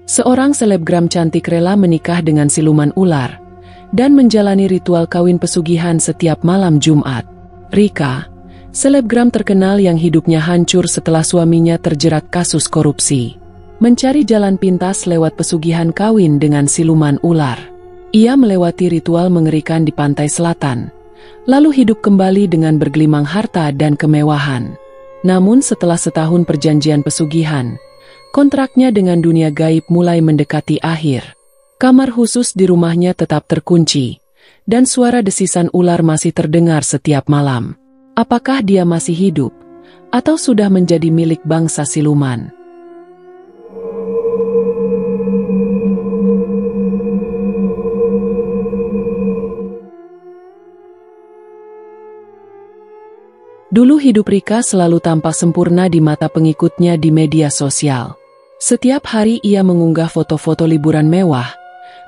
Seorang selebgram cantik rela menikah dengan siluman ular dan menjalani ritual kawin pesugihan setiap malam Jumat. Rika, selebgram terkenal yang hidupnya hancur setelah suaminya terjerat kasus korupsi, mencari jalan pintas lewat pesugihan kawin dengan siluman ular. Ia melewati ritual mengerikan di pantai selatan, lalu hidup kembali dengan bergelimang harta dan kemewahan. Namun setelah setahun perjanjian pesugihan, kontraknya dengan dunia gaib mulai mendekati akhir. Kamar khusus di rumahnya tetap terkunci, dan suara desisan ular masih terdengar setiap malam. Apakah dia masih hidup, atau sudah menjadi milik bangsa siluman? Dulu hidup Rika selalu tampak sempurna di mata pengikutnya di media sosial. Setiap hari ia mengunggah foto-foto liburan mewah,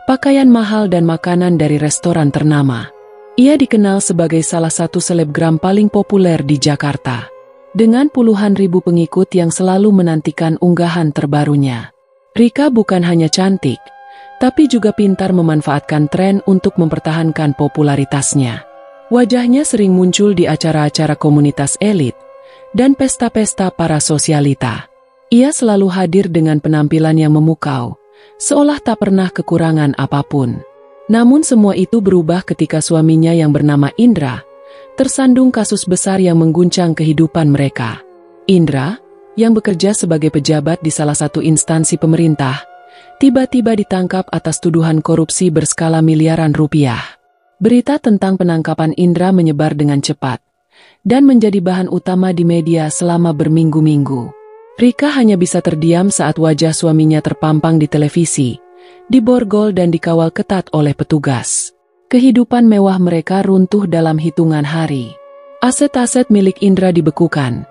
pakaian mahal dan makanan dari restoran ternama. Ia dikenal sebagai salah satu selebgram paling populer di Jakarta, dengan puluhan ribu pengikut yang selalu menantikan unggahan terbarunya. Rika bukan hanya cantik, tapi juga pintar memanfaatkan tren untuk mempertahankan popularitasnya. Wajahnya sering muncul di acara-acara komunitas elit dan pesta-pesta para sosialita. Ia selalu hadir dengan penampilan yang memukau, seolah tak pernah kekurangan apapun. Namun semua itu berubah ketika suaminya yang bernama Indra tersandung kasus besar yang mengguncang kehidupan mereka. Indra, yang bekerja sebagai pejabat di salah satu instansi pemerintah, tiba-tiba ditangkap atas tuduhan korupsi berskala miliaran rupiah. Berita tentang penangkapan Indra menyebar dengan cepat dan menjadi bahan utama di media selama berminggu-minggu. Rika hanya bisa terdiam saat wajah suaminya terpampang di televisi, diborgol dan dikawal ketat oleh petugas. Kehidupan mewah mereka runtuh dalam hitungan hari. Aset-aset milik Indra dibekukan,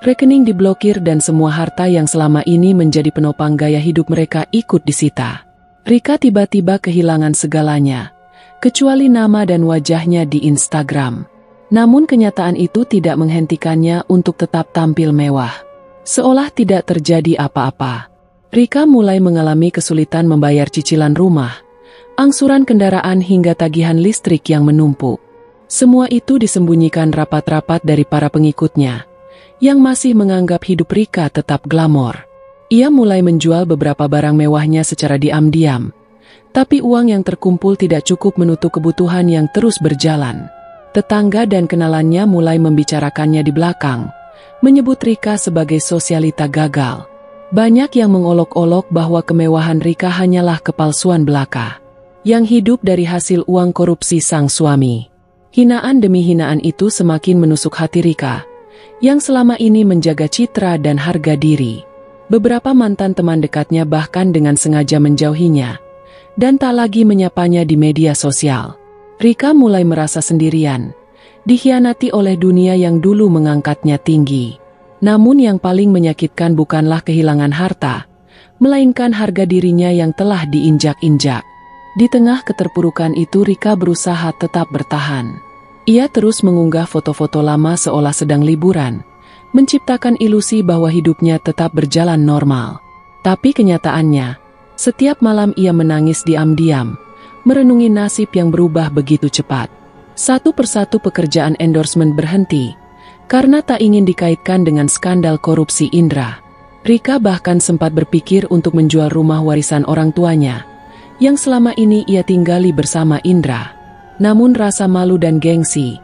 rekening diblokir dan semua harta yang selama ini menjadi penopang gaya hidup mereka ikut disita. Rika tiba-tiba kehilangan segalanya, kecuali nama dan wajahnya di Instagram. Namun kenyataan itu tidak menghentikannya untuk tetap tampil mewah. Seolah tidak terjadi apa-apa. Rika mulai mengalami kesulitan membayar cicilan rumah, angsuran kendaraan hingga tagihan listrik yang menumpuk. Semua itu disembunyikan rapat-rapat dari para pengikutnya, yang masih menganggap hidup Rika tetap glamor. Ia mulai menjual beberapa barang mewahnya secara diam-diam, tapi uang yang terkumpul tidak cukup menutup kebutuhan yang terus berjalan. Tetangga dan kenalannya mulai membicarakannya di belakang, menyebut Rika sebagai sosialita gagal. Banyak yang mengolok-olok bahwa kemewahan Rika hanyalah kepalsuan belaka, yang hidup dari hasil uang korupsi sang suami. Hinaan demi hinaan itu semakin menusuk hati Rika, yang selama ini menjaga citra dan harga diri. Beberapa mantan teman dekatnya bahkan dengan sengaja menjauhinya, dan tak lagi menyapanya di media sosial. Rika mulai merasa sendirian, dikhianati oleh dunia yang dulu mengangkatnya tinggi. Namun yang paling menyakitkan bukanlah kehilangan harta, melainkan harga dirinya yang telah diinjak-injak. Di tengah keterpurukan itu Rika berusaha tetap bertahan. Ia terus mengunggah foto-foto lama seolah sedang liburan, menciptakan ilusi bahwa hidupnya tetap berjalan normal. Tapi kenyataannya, setiap malam ia menangis diam-diam, merenungi nasib yang berubah begitu cepat. Satu persatu pekerjaan endorsement berhenti, karena tak ingin dikaitkan dengan skandal korupsi Indra. Rika bahkan sempat berpikir untuk menjual rumah warisan orang tuanya, yang selama ini ia tinggali bersama Indra. Namun rasa malu dan gengsi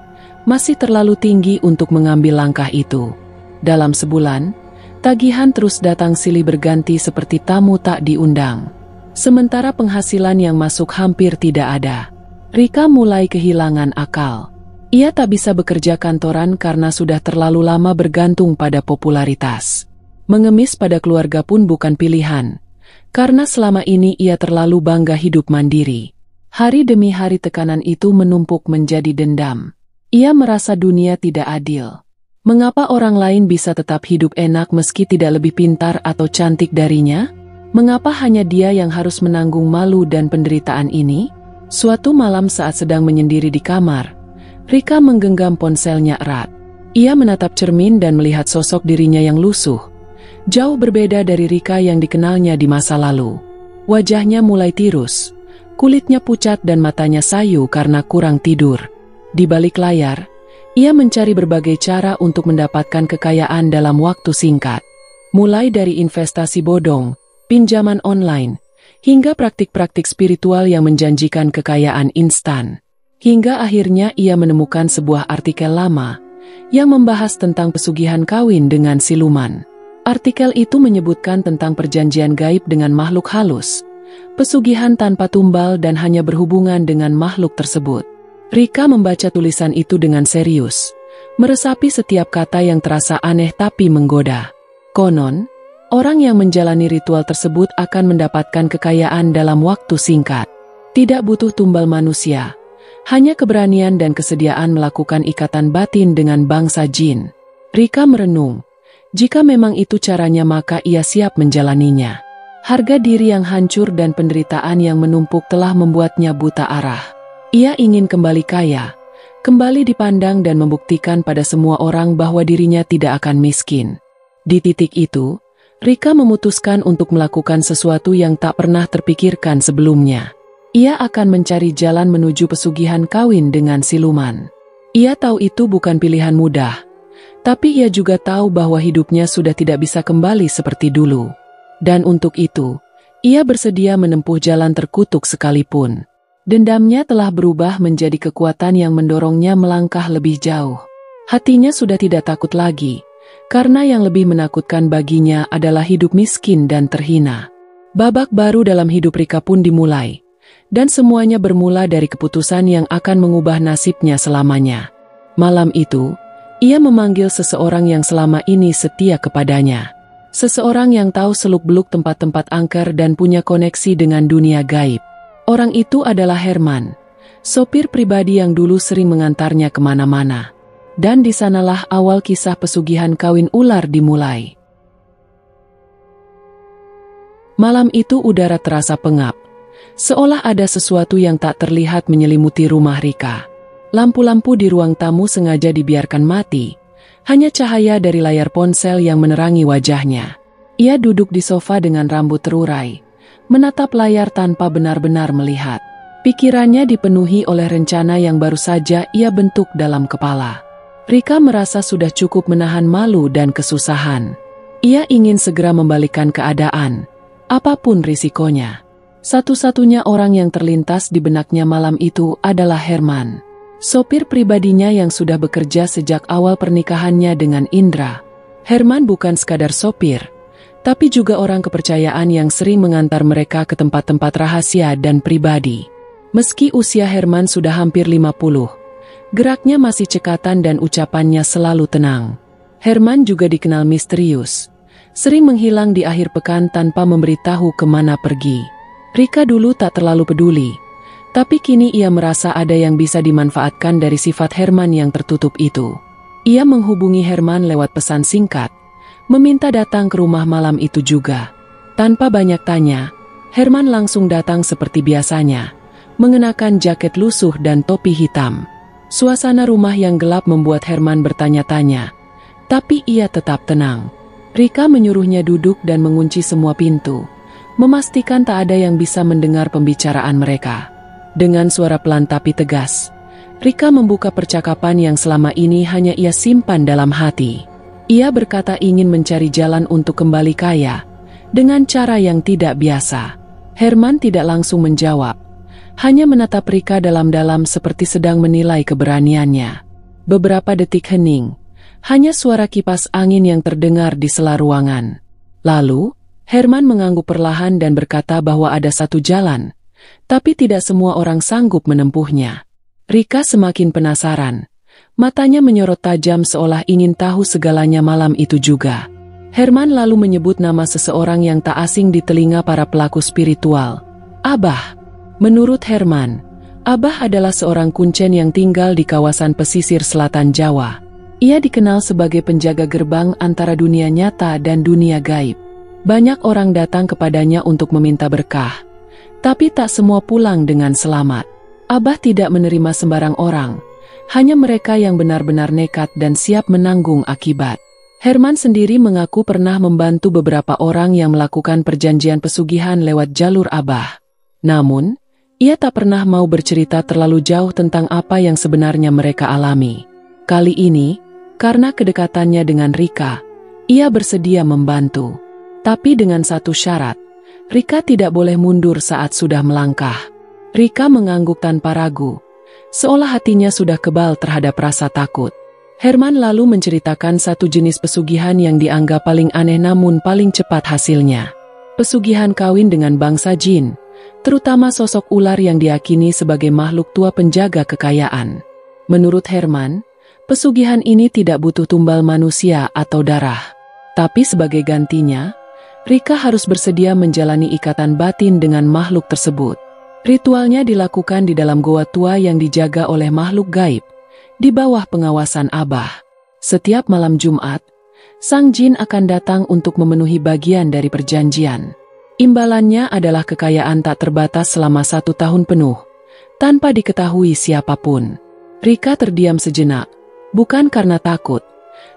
masih terlalu tinggi untuk mengambil langkah itu. Dalam sebulan, tagihan terus datang silih berganti seperti tamu tak diundang. Sementara penghasilan yang masuk hampir tidak ada. Rika mulai kehilangan akal. Ia tak bisa bekerja kantoran karena sudah terlalu lama bergantung pada popularitas. Mengemis pada keluarga pun bukan pilihan, karena selama ini ia terlalu bangga hidup mandiri. Hari demi hari tekanan itu menumpuk menjadi dendam. Ia merasa dunia tidak adil. Mengapa orang lain bisa tetap hidup enak meski tidak lebih pintar atau cantik darinya? Mengapa hanya dia yang harus menanggung malu dan penderitaan ini? Suatu malam saat sedang menyendiri di kamar, Rika menggenggam ponselnya erat. Ia menatap cermin dan melihat sosok dirinya yang lusuh, jauh berbeda dari Rika yang dikenalnya di masa lalu. Wajahnya mulai tirus, kulitnya pucat dan matanya sayu karena kurang tidur. Di balik layar, ia mencari berbagai cara untuk mendapatkan kekayaan dalam waktu singkat. Mulai dari investasi bodong, pinjaman online, hingga praktik-praktik spiritual yang menjanjikan kekayaan instan. Hingga akhirnya ia menemukan sebuah artikel lama yang membahas tentang pesugihan kawin dengan siluman. Artikel itu menyebutkan tentang perjanjian gaib dengan makhluk halus, pesugihan tanpa tumbal dan hanya berhubungan dengan makhluk tersebut. Rika membaca tulisan itu dengan serius, meresapi setiap kata yang terasa aneh tapi menggoda. Konon, orang yang menjalani ritual tersebut akan mendapatkan kekayaan dalam waktu singkat. Tidak butuh tumbal manusia, hanya keberanian dan kesediaan melakukan ikatan batin dengan bangsa jin. Rika merenung. Jika memang itu caranya maka ia siap menjalaninya. Harga diri yang hancur dan penderitaan yang menumpuk telah membuatnya buta arah. Ia ingin kembali kaya, kembali dipandang dan membuktikan pada semua orang bahwa dirinya tidak akan miskin. Di titik itu, Rika memutuskan untuk melakukan sesuatu yang tak pernah terpikirkan sebelumnya. Ia akan mencari jalan menuju pesugihan kawin dengan siluman. Ia tahu itu bukan pilihan mudah. Tapi ia juga tahu bahwa hidupnya sudah tidak bisa kembali seperti dulu. Dan untuk itu, ia bersedia menempuh jalan terkutuk sekalipun. Dendamnya telah berubah menjadi kekuatan yang mendorongnya melangkah lebih jauh. Hatinya sudah tidak takut lagi, karena yang lebih menakutkan baginya adalah hidup miskin dan terhina. Babak baru dalam hidup Rika pun dimulai, dan semuanya bermula dari keputusan yang akan mengubah nasibnya selamanya. Malam itu, ia memanggil seseorang yang selama ini setia kepadanya. Seseorang yang tahu seluk-beluk tempat-tempat angker dan punya koneksi dengan dunia gaib. Orang itu adalah Herman, sopir pribadi yang dulu sering mengantarnya kemana-mana. Dan di sanalah awal kisah pesugihan kawin ular dimulai. Malam itu udara terasa pengap, seolah ada sesuatu yang tak terlihat menyelimuti rumah Rika. Lampu-lampu di ruang tamu sengaja dibiarkan mati, hanya cahaya dari layar ponsel yang menerangi wajahnya. Ia duduk di sofa dengan rambut terurai, menatap layar tanpa benar-benar melihat. Pikirannya dipenuhi oleh rencana yang baru saja ia bentuk dalam kepala. Rika merasa sudah cukup menahan malu dan kesusahan. Ia ingin segera membalikkan keadaan, apapun risikonya. Satu-satunya orang yang terlintas di benaknya malam itu adalah Herman, sopir pribadinya yang sudah bekerja sejak awal pernikahannya dengan Indra. Herman bukan sekadar sopir, tapi juga orang kepercayaan yang sering mengantar mereka ke tempat-tempat rahasia dan pribadi. Meski usia Herman sudah hampir 50, geraknya masih cekatan dan ucapannya selalu tenang. Herman juga dikenal misterius, sering menghilang di akhir pekan tanpa memberitahu kemana pergi. Rika dulu tak terlalu peduli, tapi kini ia merasa ada yang bisa dimanfaatkan dari sifat Herman yang tertutup itu. Ia menghubungi Herman lewat pesan singkat, meminta datang ke rumah malam itu juga. Tanpa banyak tanya, Herman langsung datang seperti biasanya, mengenakan jaket lusuh dan topi hitam. Suasana rumah yang gelap membuat Herman bertanya-tanya, tapi ia tetap tenang. Rika menyuruhnya duduk dan mengunci semua pintu, memastikan tak ada yang bisa mendengar pembicaraan mereka. Dengan suara pelan tapi tegas, Rika membuka percakapan yang selama ini hanya ia simpan dalam hati. Ia berkata ingin mencari jalan untuk kembali kaya, dengan cara yang tidak biasa. Herman tidak langsung menjawab, hanya menatap Rika dalam-dalam seperti sedang menilai keberaniannya. Beberapa detik hening, hanya suara kipas angin yang terdengar di sela ruangan. Lalu, Herman mengangguk perlahan dan berkata bahwa ada satu jalan, tapi tidak semua orang sanggup menempuhnya. Rika semakin penasaran. Matanya menyorot tajam seolah ingin tahu segalanya malam itu juga. Herman lalu menyebut nama seseorang yang tak asing di telinga para pelaku spiritual. Abah. Menurut Herman, Abah adalah seorang kuncen yang tinggal di kawasan pesisir selatan Jawa. Ia dikenal sebagai penjaga gerbang antara dunia nyata dan dunia gaib. Banyak orang datang kepadanya untuk meminta berkah, tapi tak semua pulang dengan selamat. Abah tidak menerima sembarang orang, hanya mereka yang benar-benar nekat dan siap menanggung akibat. Herman sendiri mengaku pernah membantu beberapa orang yang melakukan perjanjian pesugihan lewat jalur Abah. Namun, ia tak pernah mau bercerita terlalu jauh tentang apa yang sebenarnya mereka alami. Kali ini, karena kedekatannya dengan Rika, ia bersedia membantu. Tapi dengan satu syarat, Rika tidak boleh mundur saat sudah melangkah. Rika mengangguk tanpa ragu, seolah hatinya sudah kebal terhadap rasa takut. Herman lalu menceritakan satu jenis pesugihan yang dianggap paling aneh namun paling cepat hasilnya. Pesugihan kawin dengan bangsa jin, terutama sosok ular yang diyakini sebagai makhluk tua penjaga kekayaan. Menurut Herman, pesugihan ini tidak butuh tumbal manusia atau darah. Tapi sebagai gantinya, Rika harus bersedia menjalani ikatan batin dengan makhluk tersebut. Ritualnya dilakukan di dalam goa tua yang dijaga oleh makhluk gaib, di bawah pengawasan Abah. Setiap malam Jumat, sang jin akan datang untuk memenuhi bagian dari perjanjian. Imbalannya adalah kekayaan tak terbatas selama 1 tahun penuh, tanpa diketahui siapapun. Rika terdiam sejenak, bukan karena takut,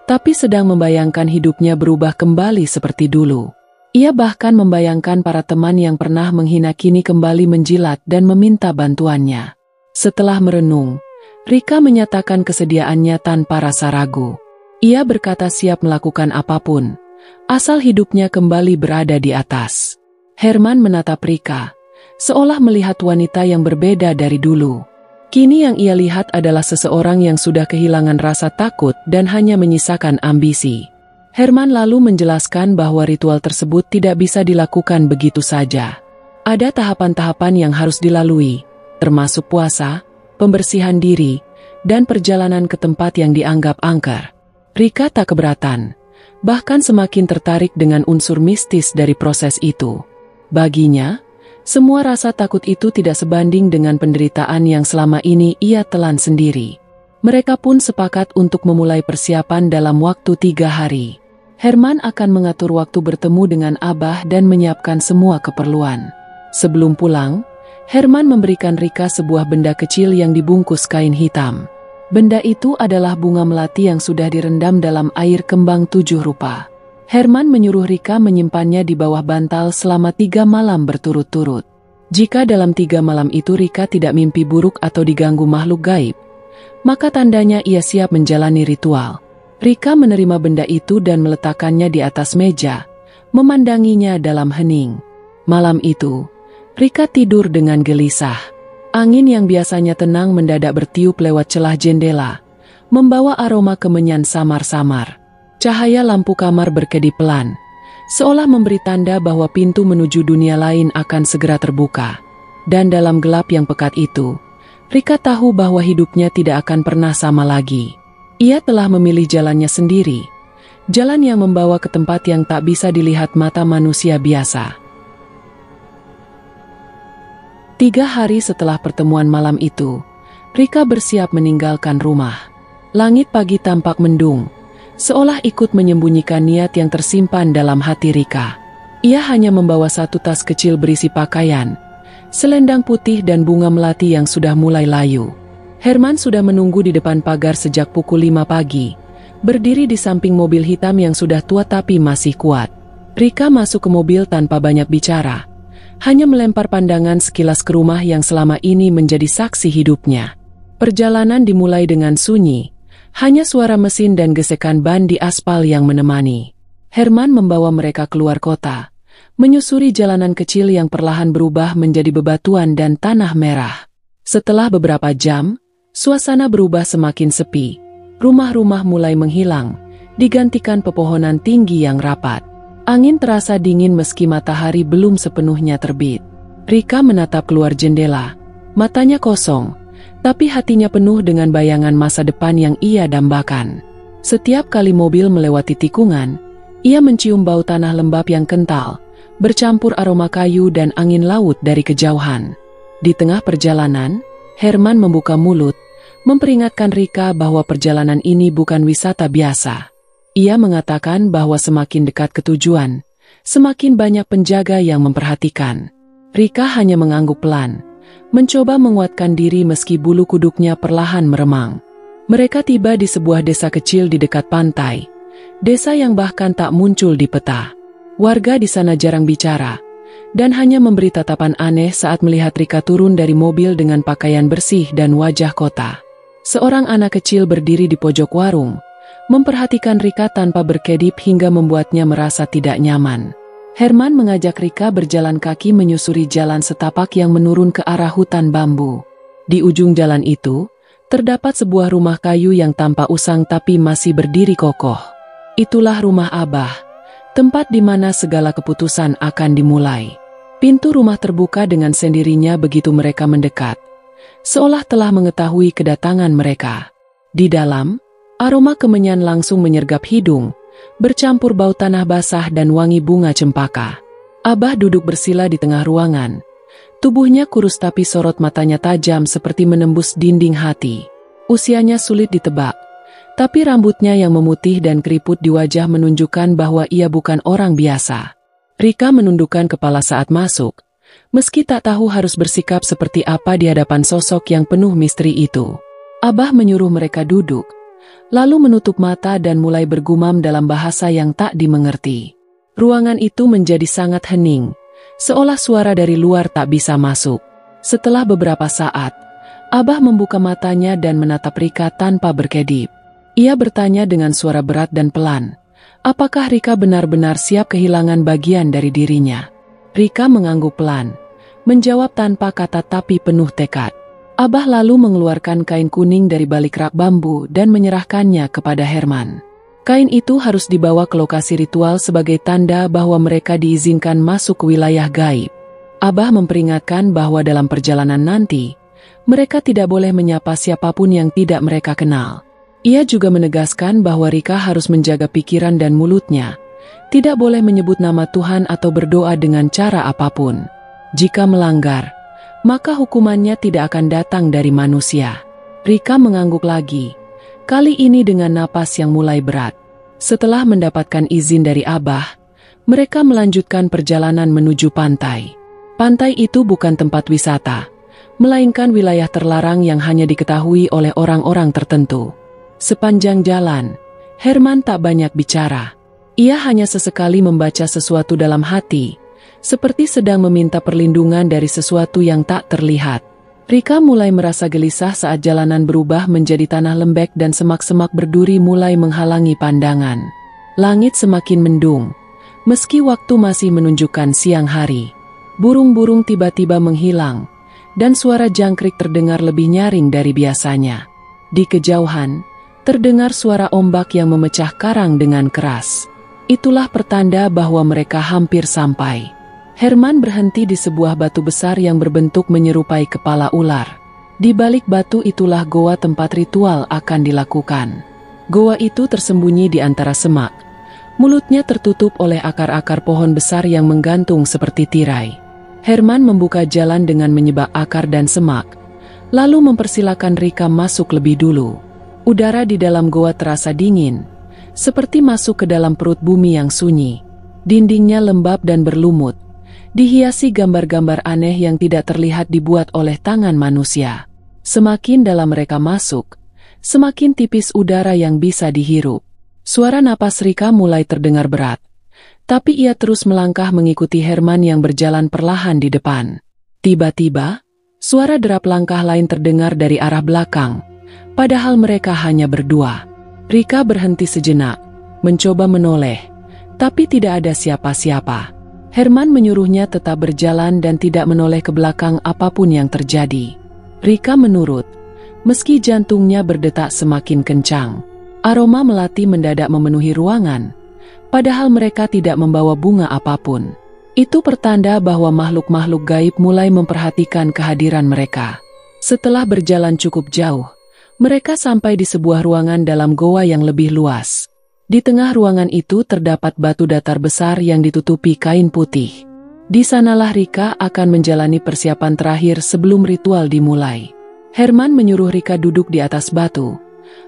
tapi sedang membayangkan hidupnya berubah kembali seperti dulu. Ia bahkan membayangkan para teman yang pernah menghina kini kembali menjilat dan meminta bantuannya. Setelah merenung, Rika menyatakan kesediaannya tanpa rasa ragu. Ia berkata siap melakukan apapun, asal hidupnya kembali berada di atas. Herman menatap Rika, seolah melihat wanita yang berbeda dari dulu. Kini yang ia lihat adalah seseorang yang sudah kehilangan rasa takut dan hanya menyisakan ambisi. Herman lalu menjelaskan bahwa ritual tersebut tidak bisa dilakukan begitu saja. Ada tahapan-tahapan yang harus dilalui, termasuk puasa, pembersihan diri, dan perjalanan ke tempat yang dianggap angker. Rika tak keberatan, bahkan semakin tertarik dengan unsur mistis dari proses itu. Baginya, semua rasa takut itu tidak sebanding dengan penderitaan yang selama ini ia telan sendiri. Mereka pun sepakat untuk memulai persiapan dalam waktu 3 hari. Herman akan mengatur waktu bertemu dengan Abah dan menyiapkan semua keperluan. Sebelum pulang, Herman memberikan Rika sebuah benda kecil yang dibungkus kain hitam. Benda itu adalah bunga melati yang sudah direndam dalam air kembang 7 rupa. Herman menyuruh Rika menyimpannya di bawah bantal selama 3 malam berturut-turut. Jika dalam 3 malam itu Rika tidak mimpi buruk atau diganggu makhluk gaib, maka tandanya ia siap menjalani ritual. Rika menerima benda itu dan meletakkannya di atas meja, memandanginya dalam hening. Malam itu, Rika tidur dengan gelisah. Angin yang biasanya tenang mendadak bertiup lewat celah jendela, membawa aroma kemenyan samar-samar. Cahaya lampu kamar berkedip pelan, seolah memberi tanda bahwa pintu menuju dunia lain akan segera terbuka. Dan dalam gelap yang pekat itu, Rika tahu bahwa hidupnya tidak akan pernah sama lagi. Ia telah memilih jalannya sendiri, jalan yang membawa ke tempat yang tak bisa dilihat mata manusia biasa. 3 hari setelah pertemuan malam itu, Rika bersiap meninggalkan rumah. Langit pagi tampak mendung, seolah ikut menyembunyikan niat yang tersimpan dalam hati Rika. Ia hanya membawa 1 tas kecil berisi pakaian, selendang putih dan bunga melati yang sudah mulai layu. Herman sudah menunggu di depan pagar sejak pukul 5 pagi, berdiri di samping mobil hitam yang sudah tua tapi masih kuat. Rika masuk ke mobil tanpa banyak bicara, hanya melempar pandangan sekilas ke rumah yang selama ini menjadi saksi hidupnya. Perjalanan dimulai dengan sunyi, hanya suara mesin dan gesekan ban di aspal yang menemani. Herman membawa mereka keluar kota, menyusuri jalanan kecil yang perlahan berubah menjadi bebatuan dan tanah merah. Setelah beberapa jam, suasana berubah semakin sepi. Rumah-rumah mulai menghilang, digantikan pepohonan tinggi yang rapat. Angin terasa dingin meski matahari belum sepenuhnya terbit. Rika menatap keluar jendela, matanya kosong, tapi hatinya penuh dengan bayangan masa depan yang ia dambakan. Setiap kali mobil melewati tikungan, ia mencium bau tanah lembab yang kental, bercampur aroma kayu dan angin laut dari kejauhan. Di tengah perjalanan, Herman membuka mulut, memperingatkan Rika bahwa perjalanan ini bukan wisata biasa. Ia mengatakan bahwa semakin dekat ke tujuan, semakin banyak penjaga yang memperhatikan. Rika hanya mengangguk pelan, mencoba menguatkan diri meski bulu kuduknya perlahan meremang. Mereka tiba di sebuah desa kecil di dekat pantai, Desa yang bahkan tak muncul di peta. Warga di sana jarang bicara, dan hanya memberi tatapan aneh saat melihat Rika turun dari mobil dengan pakaian bersih dan wajah kota. Seorang anak kecil berdiri di pojok warung, memperhatikan Rika tanpa berkedip hingga membuatnya merasa tidak nyaman. Herman mengajak Rika berjalan kaki menyusuri jalan setapak yang menurun ke arah hutan bambu. Di ujung jalan itu, terdapat sebuah rumah kayu yang tampak usang tapi masih berdiri kokoh. Itulah rumah Abah, tempat di mana segala keputusan akan dimulai. Pintu rumah terbuka dengan sendirinya begitu mereka mendekat, seolah telah mengetahui kedatangan mereka. Di dalam, aroma kemenyan langsung menyergap hidung, bercampur bau tanah basah dan wangi bunga cempaka. Abah duduk bersila di tengah ruangan. Tubuhnya kurus tapi sorot matanya tajam seperti menembus dinding hati. Usianya sulit ditebak, tapi rambutnya yang memutih dan keriput di wajah menunjukkan bahwa ia bukan orang biasa. Rika menundukkan kepala saat masuk, meski tak tahu harus bersikap seperti apa di hadapan sosok yang penuh misteri itu. Abah menyuruh mereka duduk, lalu menutup mata dan mulai bergumam dalam bahasa yang tak dimengerti. Ruangan itu menjadi sangat hening, seolah suara dari luar tak bisa masuk. Setelah beberapa saat, Abah membuka matanya dan menatap Rika tanpa berkedip. Ia bertanya dengan suara berat dan pelan, apakah Rika benar-benar siap kehilangan bagian dari dirinya? Rika mengangguk pelan, menjawab tanpa kata tapi penuh tekad. Abah lalu mengeluarkan kain kuning dari balik rak bambu dan menyerahkannya kepada Herman. Kain itu harus dibawa ke lokasi ritual sebagai tanda bahwa mereka diizinkan masuk ke wilayah gaib. Abah memperingatkan bahwa dalam perjalanan nanti, mereka tidak boleh menyapa siapapun yang tidak mereka kenal. Ia juga menegaskan bahwa Rika harus menjaga pikiran dan mulutnya, tidak boleh menyebut nama Tuhan atau berdoa dengan cara apapun. Jika melanggar, maka hukumannya tidak akan datang dari manusia. Rika mengangguk lagi, kali ini dengan napas yang mulai berat. Setelah mendapatkan izin dari Abah, mereka melanjutkan perjalanan menuju pantai. Pantai itu bukan tempat wisata, melainkan wilayah terlarang yang hanya diketahui oleh orang-orang tertentu. Sepanjang jalan, Herman tak banyak bicara. Ia hanya sesekali membaca sesuatu dalam hati, seperti sedang meminta perlindungan dari sesuatu yang tak terlihat. Rika mulai merasa gelisah saat jalanan berubah menjadi tanah lembek dan semak-semak berduri mulai menghalangi pandangan. Langit semakin mendung, meski waktu masih menunjukkan siang hari. Burung-burung tiba-tiba menghilang, dan suara jangkrik terdengar lebih nyaring dari biasanya. Di kejauhan, terdengar suara ombak yang memecah karang dengan keras. Itulah pertanda bahwa mereka hampir sampai. Herman berhenti di sebuah batu besar yang berbentuk menyerupai kepala ular. Di balik batu itulah goa tempat ritual akan dilakukan. Goa itu tersembunyi di antara semak. Mulutnya tertutup oleh akar-akar pohon besar yang menggantung seperti tirai. Herman membuka jalan dengan menyibak akar dan semak, lalu mempersilakan Rika masuk lebih dulu. Udara di dalam goa terasa dingin, seperti masuk ke dalam perut bumi yang sunyi. Dindingnya lembab dan berlumut, dihiasi gambar-gambar aneh yang tidak terlihat dibuat oleh tangan manusia. Semakin dalam mereka masuk, semakin tipis udara yang bisa dihirup. Suara napas Rika mulai terdengar berat, tapi ia terus melangkah mengikuti Herman yang berjalan perlahan di depan. Tiba-tiba, suara derap langkah lain terdengar dari arah belakang. Padahal mereka hanya berdua. Rika berhenti sejenak, mencoba menoleh, tapi tidak ada siapa-siapa. Herman menyuruhnya tetap berjalan dan tidak menoleh ke belakang apapun yang terjadi. Rika menurut, meski jantungnya berdetak semakin kencang. Aroma melati mendadak memenuhi ruangan, padahal mereka tidak membawa bunga apapun. Itu pertanda bahwa makhluk-makhluk gaib mulai memperhatikan kehadiran mereka. Setelah berjalan cukup jauh, mereka sampai di sebuah ruangan dalam goa yang lebih luas. Di tengah ruangan itu terdapat batu datar besar yang ditutupi kain putih. Di sanalah Rika akan menjalani persiapan terakhir sebelum ritual dimulai. Herman menyuruh Rika duduk di atas batu,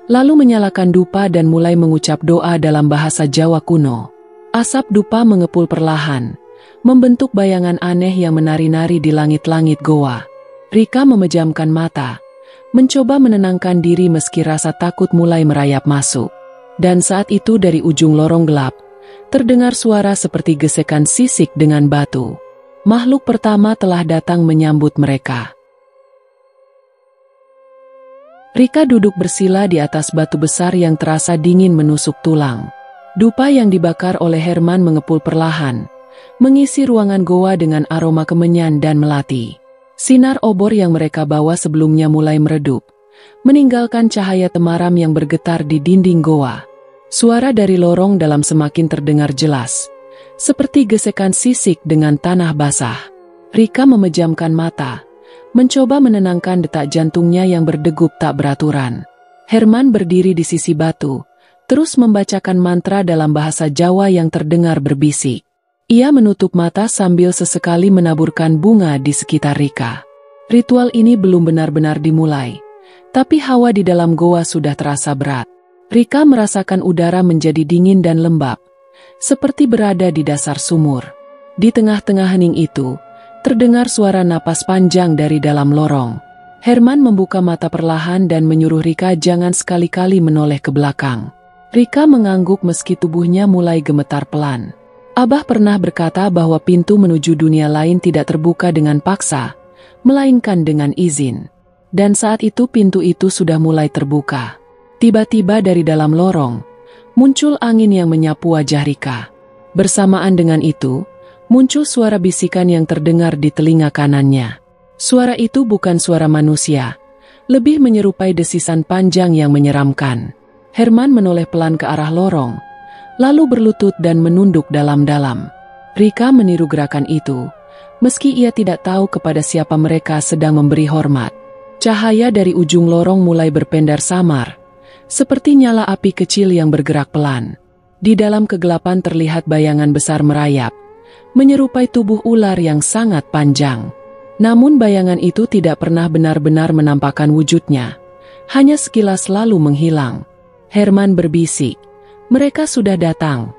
lalu menyalakan dupa dan mulai mengucap doa dalam bahasa Jawa kuno. Asap dupa mengepul perlahan, membentuk bayangan aneh yang menari-nari di langit-langit goa. Rika memejamkan mata, mencoba menenangkan diri meski rasa takut mulai merayap masuk. Dan saat itu dari ujung lorong gelap, terdengar suara seperti gesekan sisik dengan batu. Makhluk pertama telah datang menyambut mereka. Rika duduk bersila di atas batu besar yang terasa dingin menusuk tulang. Dupa yang dibakar oleh Herman mengepul perlahan, mengisi ruangan goa dengan aroma kemenyan dan melati. Sinar obor yang mereka bawa sebelumnya mulai meredup, meninggalkan cahaya temaram yang bergetar di dinding goa. Suara dari lorong dalam semakin terdengar jelas, seperti gesekan sisik dengan tanah basah. Rika memejamkan mata, mencoba menenangkan detak jantungnya yang berdegup tak beraturan. Herman berdiri di sisi batu, terus membacakan mantra dalam bahasa Jawa yang terdengar berbisik. Ia menutup mata sambil sesekali menaburkan bunga di sekitar Rika. Ritual ini belum benar-benar dimulai, tapi hawa di dalam goa sudah terasa berat. Rika merasakan udara menjadi dingin dan lembab, seperti berada di dasar sumur. Di tengah-tengah hening itu, terdengar suara napas panjang dari dalam lorong. Herman membuka mata perlahan dan menyuruh Rika jangan sekali-kali menoleh ke belakang. Rika mengangguk meski tubuhnya mulai gemetar pelan. Abah pernah berkata bahwa pintu menuju dunia lain tidak terbuka dengan paksa, melainkan dengan izin. Dan saat itu pintu itu sudah mulai terbuka. Tiba-tiba dari dalam lorong, muncul angin yang menyapu wajah Rika. Bersamaan dengan itu, muncul suara bisikan yang terdengar di telinga kanannya. Suara itu bukan suara manusia, lebih menyerupai desisan panjang yang menyeramkan. Herman menoleh pelan ke arah lorong, lalu berlutut dan menunduk dalam-dalam. Rika meniru gerakan itu, meski ia tidak tahu kepada siapa mereka sedang memberi hormat. Cahaya dari ujung lorong mulai berpendar samar, seperti nyala api kecil yang bergerak pelan. Di dalam kegelapan terlihat bayangan besar merayap, menyerupai tubuh ular yang sangat panjang. Namun bayangan itu tidak pernah benar-benar menampakkan wujudnya, hanya sekilas lalu menghilang. Herman berbisik, "Mereka sudah datang."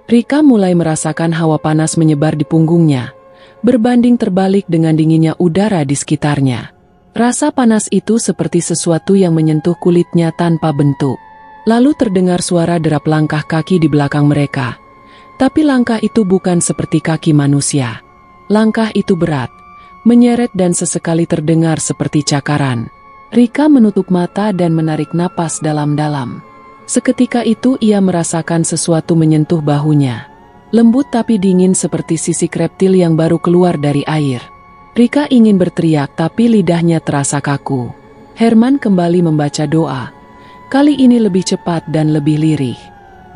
Rika mulai merasakan hawa panas menyebar di punggungnya, berbanding terbalik dengan dinginnya udara di sekitarnya. Rasa panas itu seperti sesuatu yang menyentuh kulitnya tanpa bentuk. Lalu terdengar suara derap langkah kaki di belakang mereka. Tapi langkah itu bukan seperti kaki manusia. Langkah itu berat, menyeret dan sesekali terdengar seperti cakaran. Rika menutup mata dan menarik napas dalam-dalam. Seketika itu ia merasakan sesuatu menyentuh bahunya. Lembut tapi dingin seperti sisik reptil yang baru keluar dari air. Rika ingin berteriak tapi lidahnya terasa kaku. Herman kembali membaca doa. Kali ini lebih cepat dan lebih lirih.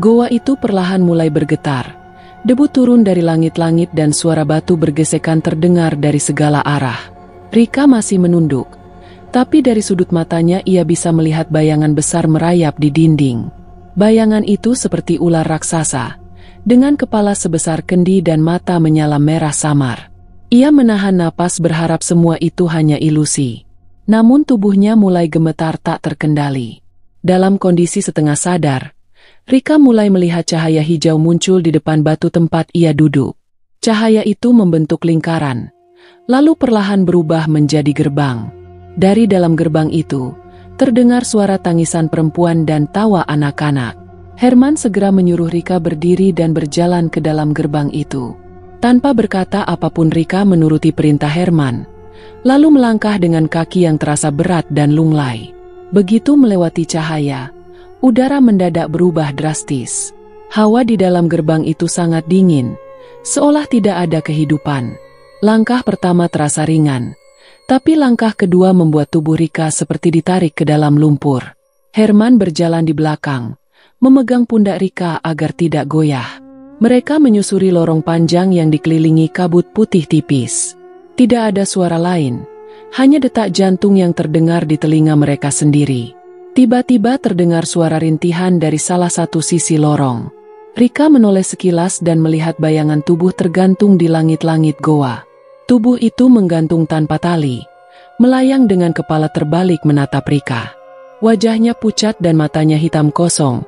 Goa itu perlahan mulai bergetar. Debu turun dari langit-langit dan suara batu bergesekan terdengar dari segala arah. Rika masih menunduk, tapi dari sudut matanya ia bisa melihat bayangan besar merayap di dinding. Bayangan itu seperti ular raksasa, dengan kepala sebesar kendi dan mata menyala merah samar. Ia menahan napas berharap semua itu hanya ilusi. Namun tubuhnya mulai gemetar tak terkendali. Dalam kondisi setengah sadar, Rika mulai melihat cahaya hijau muncul di depan batu tempat ia duduk. Cahaya itu membentuk lingkaran, lalu perlahan berubah menjadi gerbang. Dari dalam gerbang itu, terdengar suara tangisan perempuan dan tawa anak-anak. Herman segera menyuruh Rika berdiri dan berjalan ke dalam gerbang itu. Tanpa berkata apapun Rika menuruti perintah Herman, lalu melangkah dengan kaki yang terasa berat dan lunglai. Begitu melewati cahaya, udara mendadak berubah drastis. Hawa di dalam gerbang itu sangat dingin, seolah tidak ada kehidupan. Langkah pertama terasa ringan, tapi langkah kedua membuat tubuh Rika seperti ditarik ke dalam lumpur. Herman berjalan di belakang, memegang pundak Rika agar tidak goyah. Mereka menyusuri lorong panjang yang dikelilingi kabut putih tipis. Tidak ada suara lain, hanya detak jantung yang terdengar di telinga mereka sendiri. Tiba-tiba terdengar suara rintihan dari salah satu sisi lorong. Rika menoleh sekilas dan melihat bayangan tubuh tergantung di langit-langit goa. Tubuh itu menggantung tanpa tali, melayang dengan kepala terbalik menatap Rika. Wajahnya pucat dan matanya hitam kosong.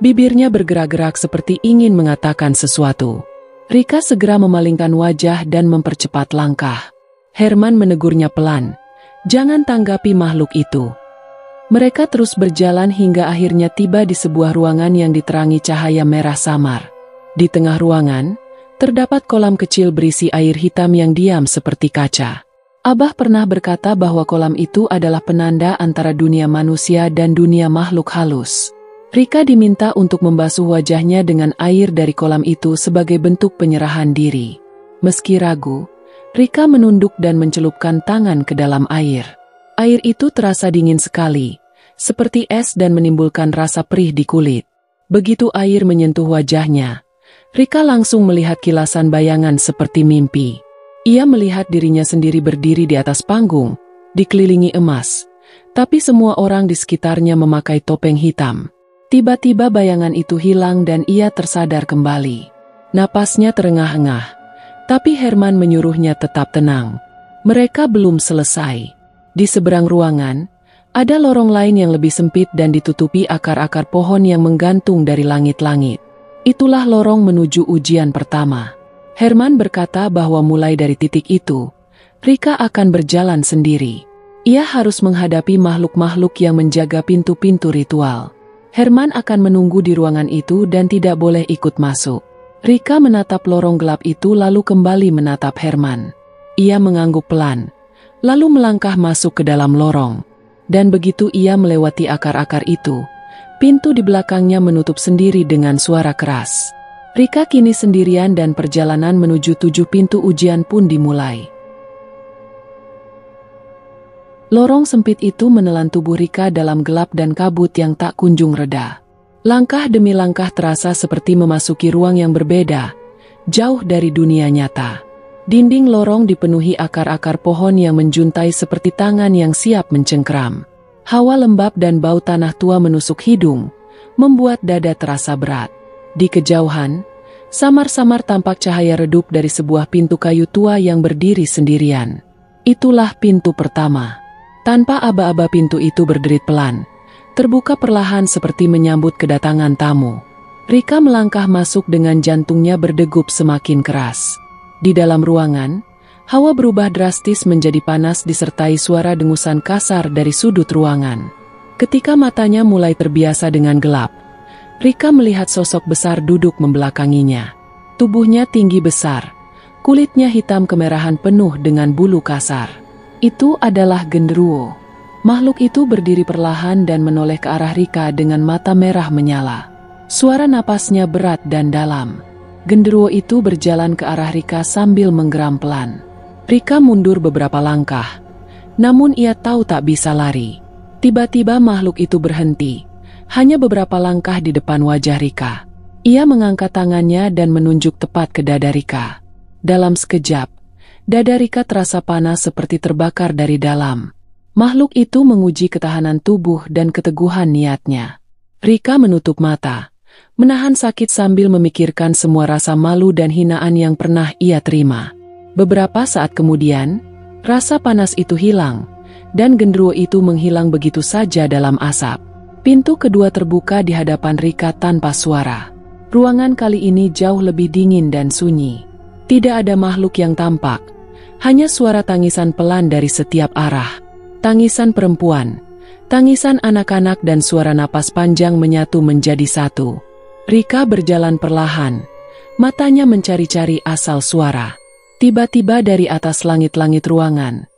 Bibirnya bergerak-gerak seperti ingin mengatakan sesuatu. Rika segera memalingkan wajah dan mempercepat langkah. Herman menegurnya pelan, "Jangan tanggapi makhluk itu." Mereka terus berjalan hingga akhirnya tiba di sebuah ruangan yang diterangi cahaya merah samar. Di tengah ruangan, terdapat kolam kecil berisi air hitam yang diam seperti kaca. Abah pernah berkata bahwa kolam itu adalah penanda antara dunia manusia dan dunia makhluk halus. Rika diminta untuk membasuh wajahnya dengan air dari kolam itu sebagai bentuk penyerahan diri. Meski ragu, Rika menunduk dan mencelupkan tangan ke dalam air. Air itu terasa dingin sekali, seperti es dan menimbulkan rasa perih di kulit. Begitu air menyentuh wajahnya, Rika langsung melihat kilasan bayangan seperti mimpi. Ia melihat dirinya sendiri berdiri di atas panggung, dikelilingi emas, tapi semua orang di sekitarnya memakai topeng hitam. Tiba-tiba bayangan itu hilang dan ia tersadar kembali. Napasnya terengah-engah, tapi Herman menyuruhnya tetap tenang. Mereka belum selesai. Di seberang ruangan, ada lorong lain yang lebih sempit dan ditutupi akar-akar pohon yang menggantung dari langit-langit. Itulah lorong menuju ujian pertama. Herman berkata bahwa mulai dari titik itu, Rika akan berjalan sendiri. Ia harus menghadapi makhluk-makhluk yang menjaga pintu-pintu ritual. Herman akan menunggu di ruangan itu dan tidak boleh ikut masuk. Rika menatap lorong gelap itu lalu kembali menatap Herman. Ia mengangguk pelan, lalu melangkah masuk ke dalam lorong. Dan begitu ia melewati akar-akar itu, pintu di belakangnya menutup sendiri dengan suara keras. Rika kini sendirian dan perjalanan menuju 7 pintu ujian pun dimulai. Lorong sempit itu menelan tubuh Rika dalam gelap dan kabut yang tak kunjung reda. Langkah demi langkah terasa seperti memasuki ruang yang berbeda, jauh dari dunia nyata. Dinding lorong dipenuhi akar-akar pohon yang menjuntai seperti tangan yang siap mencengkram. Hawa lembab dan bau tanah tua menusuk hidung, membuat dada terasa berat. Di kejauhan, samar-samar tampak cahaya redup dari sebuah pintu kayu tua yang berdiri sendirian. Itulah pintu pertama. Tanpa aba-aba pintu itu berderit pelan, terbuka perlahan seperti menyambut kedatangan tamu. Rika melangkah masuk dengan jantungnya berdegup semakin keras. Di dalam ruangan, hawa berubah drastis menjadi panas disertai suara dengusan kasar dari sudut ruangan. Ketika matanya mulai terbiasa dengan gelap, Rika melihat sosok besar duduk membelakanginya. Tubuhnya tinggi besar, kulitnya hitam kemerahan penuh dengan bulu kasar. Itu adalah genderuwo. Makhluk itu berdiri perlahan dan menoleh ke arah Rika dengan mata merah menyala. Suara napasnya berat dan dalam. Genderuwo itu berjalan ke arah Rika sambil menggeram pelan. Rika mundur beberapa langkah, namun ia tahu tak bisa lari. Tiba-tiba makhluk itu berhenti. Hanya beberapa langkah di depan wajah Rika. Ia mengangkat tangannya dan menunjuk tepat ke dada Rika. Dalam sekejap, dada Rika terasa panas seperti terbakar dari dalam. Makhluk itu menguji ketahanan tubuh dan keteguhan niatnya. Rika menutup mata, menahan sakit sambil memikirkan semua rasa malu dan hinaan yang pernah ia terima. Beberapa saat kemudian, rasa panas itu hilang, dan genderuwo itu menghilang begitu saja dalam asap. Pintu kedua terbuka di hadapan Rika tanpa suara. Ruangan kali ini jauh lebih dingin dan sunyi. Tidak ada makhluk yang tampak, hanya suara tangisan pelan dari setiap arah. Tangisan perempuan, tangisan anak-anak dan suara napas panjang menyatu menjadi satu. Rika berjalan perlahan, matanya mencari-cari asal suara. Tiba-tiba dari atas langit-langit ruangan,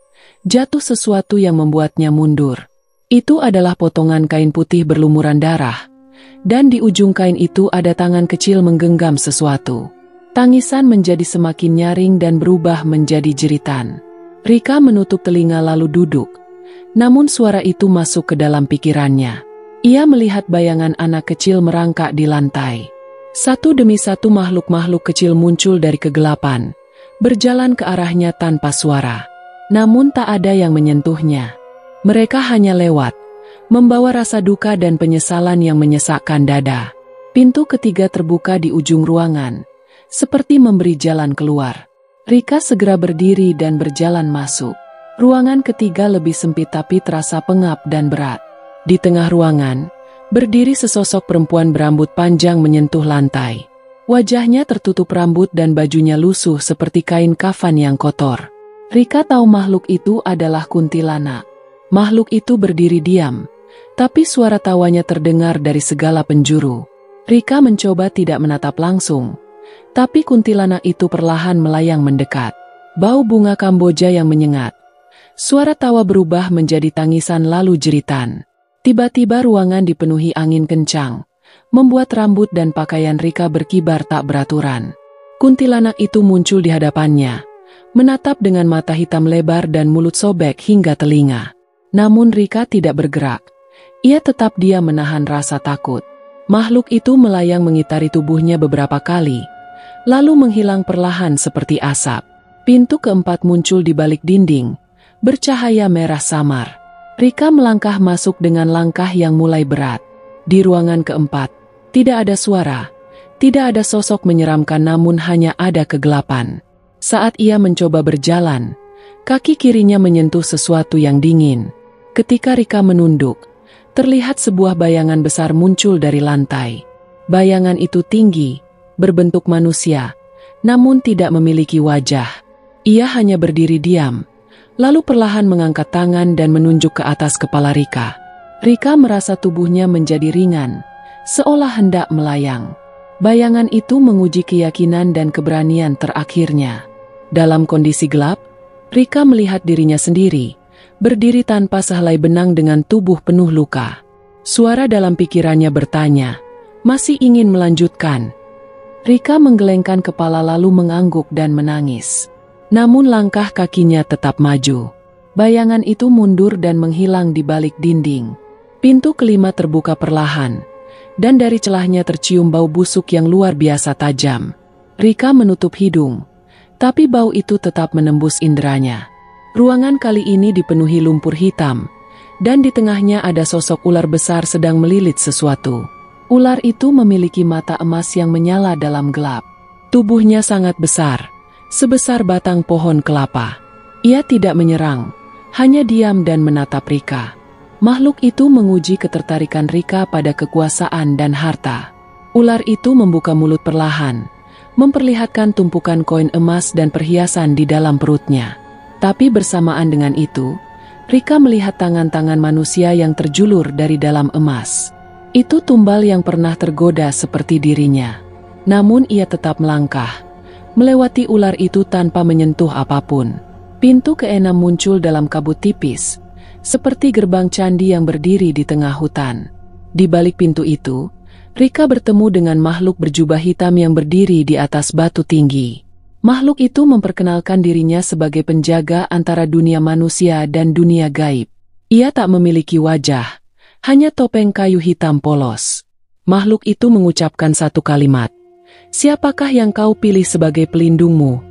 jatuh sesuatu yang membuatnya mundur. Itu adalah potongan kain putih berlumuran darah, dan di ujung kain itu ada tangan kecil menggenggam sesuatu. Tangisan menjadi semakin nyaring dan berubah menjadi jeritan. Rika menutup telinga lalu duduk, namun suara itu masuk ke dalam pikirannya. Ia melihat bayangan anak kecil merangkak di lantai. Satu demi satu makhluk-makhluk kecil muncul dari kegelapan, berjalan ke arahnya tanpa suara. Namun tak ada yang menyentuhnya. Mereka hanya lewat, membawa rasa duka dan penyesalan yang menyesakkan dada. Pintu ketiga terbuka di ujung ruangan, seperti memberi jalan keluar. Rika segera berdiri dan berjalan masuk. Ruangan ketiga lebih sempit tapi terasa pengap dan berat. Di tengah ruangan, berdiri sesosok perempuan berambut panjang menyentuh lantai. Wajahnya tertutup rambut dan bajunya lusuh seperti kain kafan yang kotor. Rika tahu makhluk itu adalah kuntilanak. Makhluk itu berdiri diam, Tapi suara tawanya terdengar dari segala penjuru. Rika mencoba tidak menatap langsung, tapi kuntilanak itu perlahan melayang mendekat. Bau bunga Kamboja yang menyengat. Suara tawa berubah menjadi tangisan lalu jeritan. Tiba-tiba ruangan dipenuhi angin kencang, membuat rambut dan pakaian Rika berkibar tak beraturan. Kuntilanak itu muncul di hadapannya, menatap dengan mata hitam lebar dan mulut sobek hingga telinga. Namun Rika tidak bergerak. Ia tetap diam menahan rasa takut. Makhluk itu melayang mengitari tubuhnya beberapa kali, lalu menghilang perlahan seperti asap. Pintu keempat muncul di balik dinding, bercahaya merah samar. Rika melangkah masuk dengan langkah yang mulai berat. Di ruangan keempat, tidak ada suara, tidak ada sosok menyeramkan, namun hanya ada kegelapan. Saat ia mencoba berjalan, kaki kirinya menyentuh sesuatu yang dingin. Ketika Rika menunduk, terlihat sebuah bayangan besar muncul dari lantai. Bayangan itu tinggi, berbentuk manusia, namun tidak memiliki wajah. Ia hanya berdiri diam, lalu perlahan mengangkat tangan dan menunjuk ke atas kepala Rika. Rika merasa tubuhnya menjadi ringan, seolah hendak melayang. Bayangan itu menguji keyakinan dan keberanian terakhirnya. Dalam kondisi gelap, Rika melihat dirinya sendiri, berdiri tanpa sehelai benang dengan tubuh penuh luka. Suara dalam pikirannya bertanya, masih ingin melanjutkan? Rika menggelengkan kepala lalu mengangguk dan menangis. Namun langkah kakinya tetap maju. Bayangan itu mundur dan menghilang di balik dinding. Pintu kelima terbuka perlahan, dan dari celahnya tercium bau busuk yang luar biasa tajam. Rika menutup hidung, tapi bau itu tetap menembus inderanya. Ruangan kali ini dipenuhi lumpur hitam, dan di tengahnya ada sosok ular besar sedang melilit sesuatu. Ular itu memiliki mata emas yang menyala dalam gelap. Tubuhnya sangat besar, sebesar batang pohon kelapa. Ia tidak menyerang, hanya diam dan menatap Rika. Makhluk itu menguji ketertarikan Rika pada kekuasaan dan harta. Ular itu membuka mulut perlahan, memperlihatkan tumpukan koin emas dan perhiasan di dalam perutnya. Tapi bersamaan dengan itu, Rika melihat tangan-tangan manusia yang terjulur dari dalam emas. Itu tumbal yang pernah tergoda seperti dirinya. Namun ia tetap melangkah, melewati ular itu tanpa menyentuh apapun. Pintu keenam muncul dalam kabut tipis, seperti gerbang candi yang berdiri di tengah hutan. Di balik pintu itu, Rika bertemu dengan makhluk berjubah hitam yang berdiri di atas batu tinggi. Makhluk itu memperkenalkan dirinya sebagai penjaga antara dunia manusia dan dunia gaib. Ia tak memiliki wajah, hanya topeng kayu hitam polos. Makhluk itu mengucapkan satu kalimat, "Siapakah yang kau pilih sebagai pelindungmu?"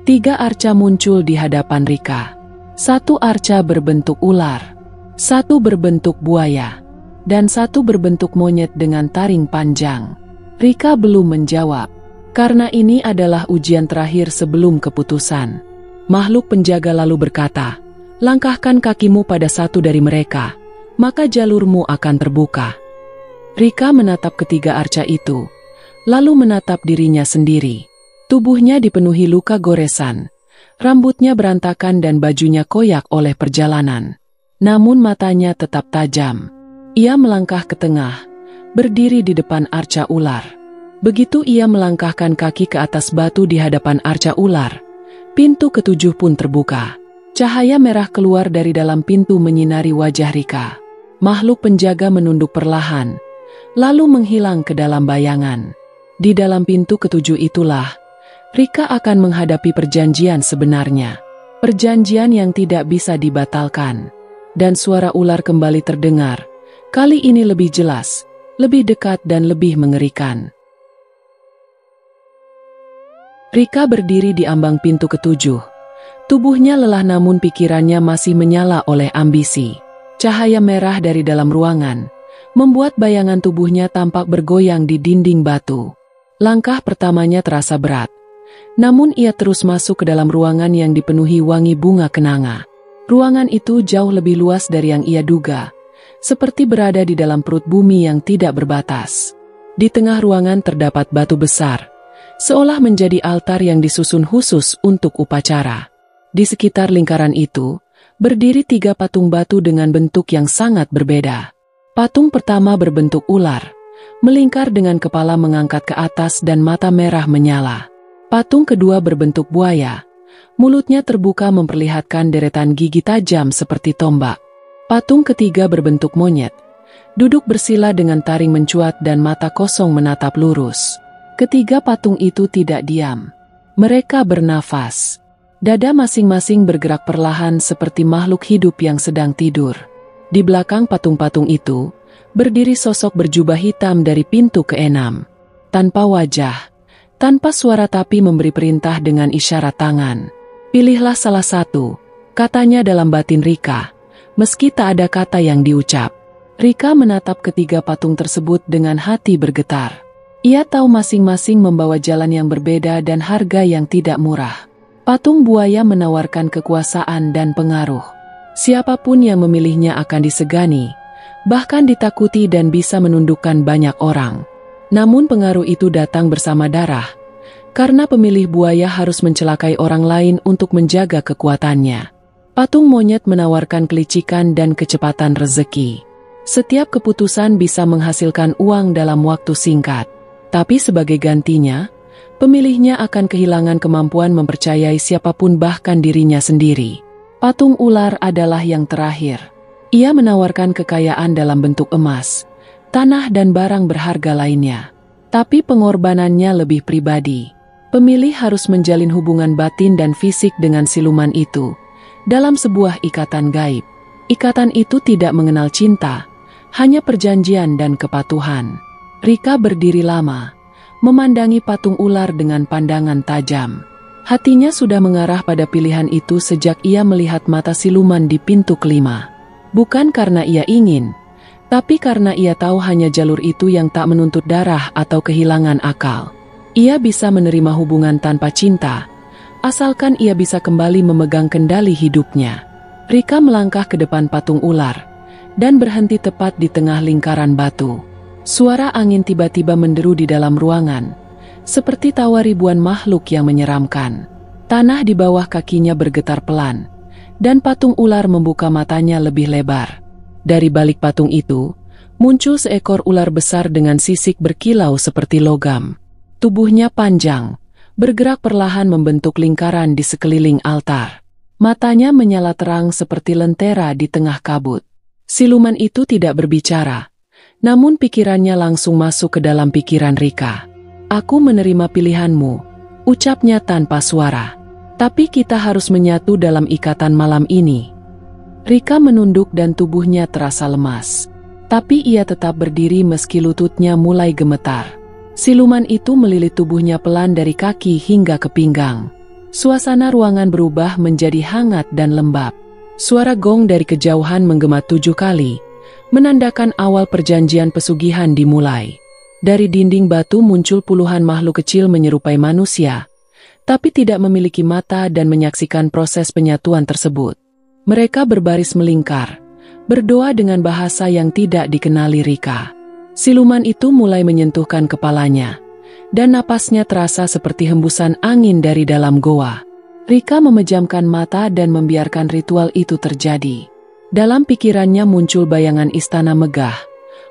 3 arca muncul di hadapan Rika. 1 arca berbentuk ular, 1 berbentuk buaya, dan 1 berbentuk monyet dengan taring panjang. Rika belum menjawab, karena ini adalah ujian terakhir sebelum keputusan. Makhluk penjaga lalu berkata, "Langkahkan kakimu pada 1 dari mereka, maka jalurmu akan terbuka." Rika menatap ketiga arca itu, lalu menatap dirinya sendiri. Tubuhnya dipenuhi luka goresan, rambutnya berantakan dan bajunya koyak oleh perjalanan. Namun matanya tetap tajam. Ia melangkah ke tengah, berdiri di depan arca ular. Begitu ia melangkahkan kaki ke atas batu di hadapan arca ular, pintu ke-7 pun terbuka. Cahaya merah keluar dari dalam pintu menyinari wajah Rika. Makhluk penjaga menunduk perlahan, lalu menghilang ke dalam bayangan. Di dalam pintu ke-7 itulah, Rika akan menghadapi perjanjian sebenarnya. Perjanjian yang tidak bisa dibatalkan. Dan suara ular kembali terdengar, kali ini lebih jelas, lebih dekat dan lebih mengerikan. Rika berdiri di ambang pintu ke-7. Tubuhnya lelah namun pikirannya masih menyala oleh ambisi. Cahaya merah dari dalam ruangan membuat bayangan tubuhnya tampak bergoyang di dinding batu. Langkah pertamanya terasa berat. Namun ia terus masuk ke dalam ruangan yang dipenuhi wangi bunga kenanga. Ruangan itu jauh lebih luas dari yang ia duga, seperti berada di dalam perut bumi yang tidak berbatas. Di tengah ruangan terdapat batu besar, seolah menjadi altar yang disusun khusus untuk upacara. Di sekitar lingkaran itu, berdiri 3 patung batu dengan bentuk yang sangat berbeda. Patung pertama berbentuk ular, melingkar dengan kepala mengangkat ke atas dan mata merah menyala. Patung kedua berbentuk buaya, mulutnya terbuka memperlihatkan deretan gigi tajam seperti tombak. Patung ketiga berbentuk monyet, duduk bersila dengan taring mencuat dan mata kosong menatap lurus. Ketiga patung itu tidak diam. Mereka bernafas. Dada masing-masing bergerak perlahan seperti makhluk hidup yang sedang tidur. Di belakang patung-patung itu, berdiri sosok berjubah hitam dari pintu ke-6. Tanpa wajah, tanpa suara tapi memberi perintah dengan isyarat tangan. Pilihlah salah satu, katanya dalam batin Rika, meski tak ada kata yang diucap. Rika menatap ketiga patung tersebut dengan hati bergetar. Ia tahu masing-masing membawa jalan yang berbeda dan harga yang tidak murah. Patung buaya menawarkan kekuasaan dan pengaruh. Siapapun yang memilihnya akan disegani, bahkan ditakuti dan bisa menundukkan banyak orang. Namun pengaruh itu datang bersama darah, karena pemilih buaya harus mencelakai orang lain untuk menjaga kekuatannya. Patung monyet menawarkan kelicikan dan kecepatan rezeki. Setiap keputusan bisa menghasilkan uang dalam waktu singkat. Tapi sebagai gantinya, pemilihnya akan kehilangan kemampuan mempercayai siapapun bahkan dirinya sendiri. Patung ular adalah yang terakhir. Ia menawarkan kekayaan dalam bentuk emas, tanah dan barang berharga lainnya. Tapi pengorbanannya lebih pribadi. Pemilih harus menjalin hubungan batin dan fisik dengan siluman itu, dalam sebuah ikatan gaib. Ikatan itu tidak mengenal cinta, hanya perjanjian dan kepatuhan. Rika berdiri lama, memandangi patung ular dengan pandangan tajam. Hatinya sudah mengarah pada pilihan itu sejak ia melihat mata siluman di pintu ke-5. Bukan karena ia ingin, tapi karena ia tahu hanya jalur itu yang tak menuntut darah atau kehilangan akal. Ia bisa menerima hubungan tanpa cinta, asalkan ia bisa kembali memegang kendali hidupnya. Rika melangkah ke depan patung ular, dan berhenti tepat di tengah lingkaran batu. Suara angin tiba-tiba menderu di dalam ruangan, seperti tawa ribuan makhluk yang menyeramkan. Tanah di bawah kakinya bergetar pelan, dan patung ular membuka matanya lebih lebar. Dari balik patung itu, muncul seekor ular besar dengan sisik berkilau seperti logam. Tubuhnya panjang, bergerak perlahan membentuk lingkaran di sekeliling altar. Matanya menyala terang seperti lentera di tengah kabut. Siluman itu tidak berbicara, namun pikirannya langsung masuk ke dalam pikiran Rika. "Aku menerima pilihanmu," ucapnya tanpa suara. "Tapi kita harus menyatu dalam ikatan malam ini." Rika menunduk dan tubuhnya terasa lemas. Tapi ia tetap berdiri meski lututnya mulai gemetar. Siluman itu melilit tubuhnya pelan dari kaki hingga ke pinggang. Suasana ruangan berubah menjadi hangat dan lembab. Suara gong dari kejauhan menggema 7 kali, menandakan awal perjanjian pesugihan dimulai. Dari dinding batu muncul puluhan makhluk kecil menyerupai manusia, tapi tidak memiliki mata dan menyaksikan proses penyatuan tersebut. Mereka berbaris melingkar, berdoa dengan bahasa yang tidak dikenali Rika. Siluman itu mulai menyentuhkan kepalanya, dan napasnya terasa seperti hembusan angin dari dalam goa. Rika memejamkan mata dan membiarkan ritual itu terjadi. Dalam pikirannya muncul bayangan istana megah,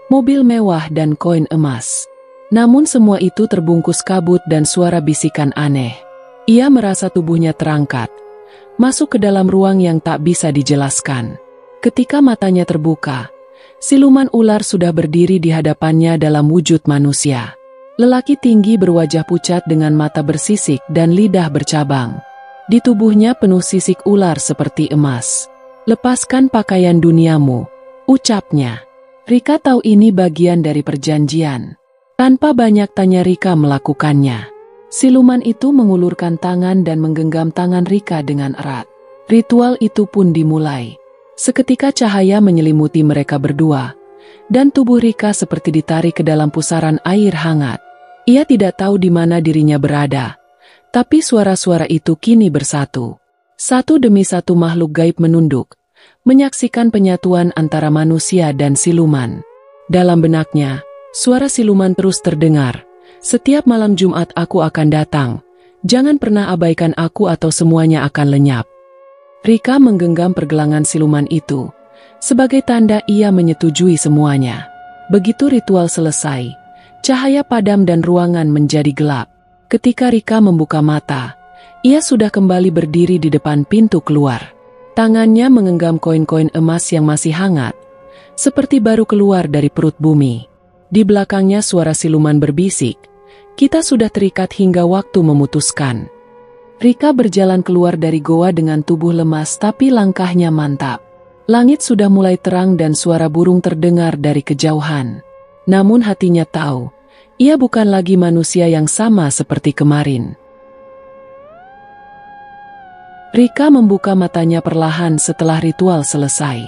mobil mewah dan koin emas. Namun semua itu terbungkus kabut dan suara bisikan aneh. Ia merasa tubuhnya terangkat, masuk ke dalam ruang yang tak bisa dijelaskan. Ketika matanya terbuka, siluman ular sudah berdiri di hadapannya dalam wujud manusia. Lelaki tinggi berwajah pucat dengan mata bersisik dan lidah bercabang. Di tubuhnya penuh sisik ular seperti emas. "Lepaskan pakaian duniamu," ucapnya. Rika tahu ini bagian dari perjanjian. Tanpa banyak tanya Rika melakukannya. Siluman itu mengulurkan tangan dan menggenggam tangan Rika dengan erat. Ritual itu pun dimulai. Seketika cahaya menyelimuti mereka berdua, dan tubuh Rika seperti ditarik ke dalam pusaran air hangat. Ia tidak tahu di mana dirinya berada, tapi suara-suara itu kini bersatu. Satu demi satu makhluk gaib menunduk, menyaksikan penyatuan antara manusia dan siluman. Dalam benaknya, suara siluman terus terdengar. "Setiap malam Jumat aku akan datang. Jangan pernah abaikan aku atau semuanya akan lenyap." Rika menggenggam pergelangan siluman itu, Sebagai tanda ia menyetujui semuanya. Begitu ritual selesai, cahaya padam dan ruangan menjadi gelap. Ketika Rika membuka mata, ia sudah kembali berdiri di depan pintu keluar. Tangannya menggenggam koin-koin emas yang masih hangat, seperti baru keluar dari perut bumi. Di belakangnya suara siluman berbisik, "Kita sudah terikat hingga waktu memutuskan." Rika berjalan keluar dari goa dengan tubuh lemas tapi langkahnya mantap. Langit sudah mulai terang dan suara burung terdengar dari kejauhan. Namun hatinya tahu, ia bukan lagi manusia yang sama seperti kemarin. Rika membuka matanya perlahan setelah ritual selesai.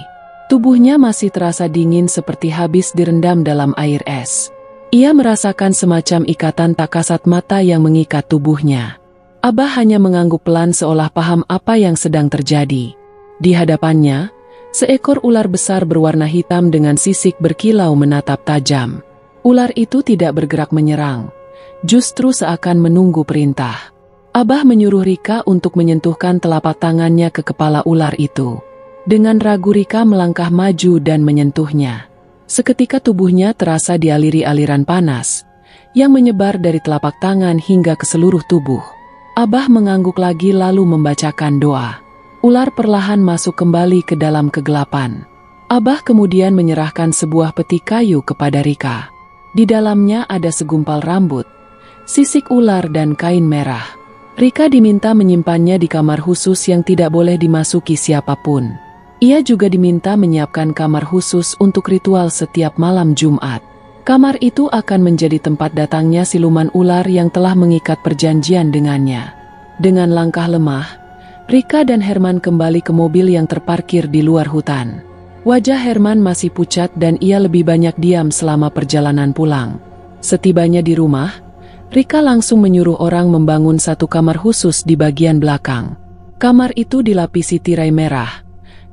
Tubuhnya masih terasa dingin seperti habis direndam dalam air es. Ia merasakan semacam ikatan tak kasat mata yang mengikat tubuhnya. Abah hanya mengangguk pelan seolah paham apa yang sedang terjadi. Di hadapannya, seekor ular besar berwarna hitam dengan sisik berkilau menatap tajam. Ular itu tidak bergerak menyerang, justru seakan menunggu perintah. Abah menyuruh Rika untuk menyentuhkan telapak tangannya ke kepala ular itu. Dengan ragu Rika melangkah maju dan menyentuhnya. Seketika tubuhnya terasa dialiri aliran panas, yang menyebar dari telapak tangan hingga ke seluruh tubuh. Abah mengangguk lagi lalu membacakan doa. Ular perlahan masuk kembali ke dalam kegelapan. Abah kemudian menyerahkan sebuah peti kayu kepada Rika. Di dalamnya ada segumpal rambut, sisik ular dan kain merah. Rika diminta menyimpannya di kamar khusus yang tidak boleh dimasuki siapapun. Ia juga diminta menyiapkan kamar khusus untuk ritual setiap malam Jumat. Kamar itu akan menjadi tempat datangnya siluman ular yang telah mengikat perjanjian dengannya. Dengan langkah lemah, Rika dan Herman kembali ke mobil yang terparkir di luar hutan. Wajah Herman masih pucat dan ia lebih banyak diam selama perjalanan pulang. Setibanya di rumah, Rika langsung menyuruh orang membangun satu kamar khusus di bagian belakang. Kamar itu dilapisi tirai merah,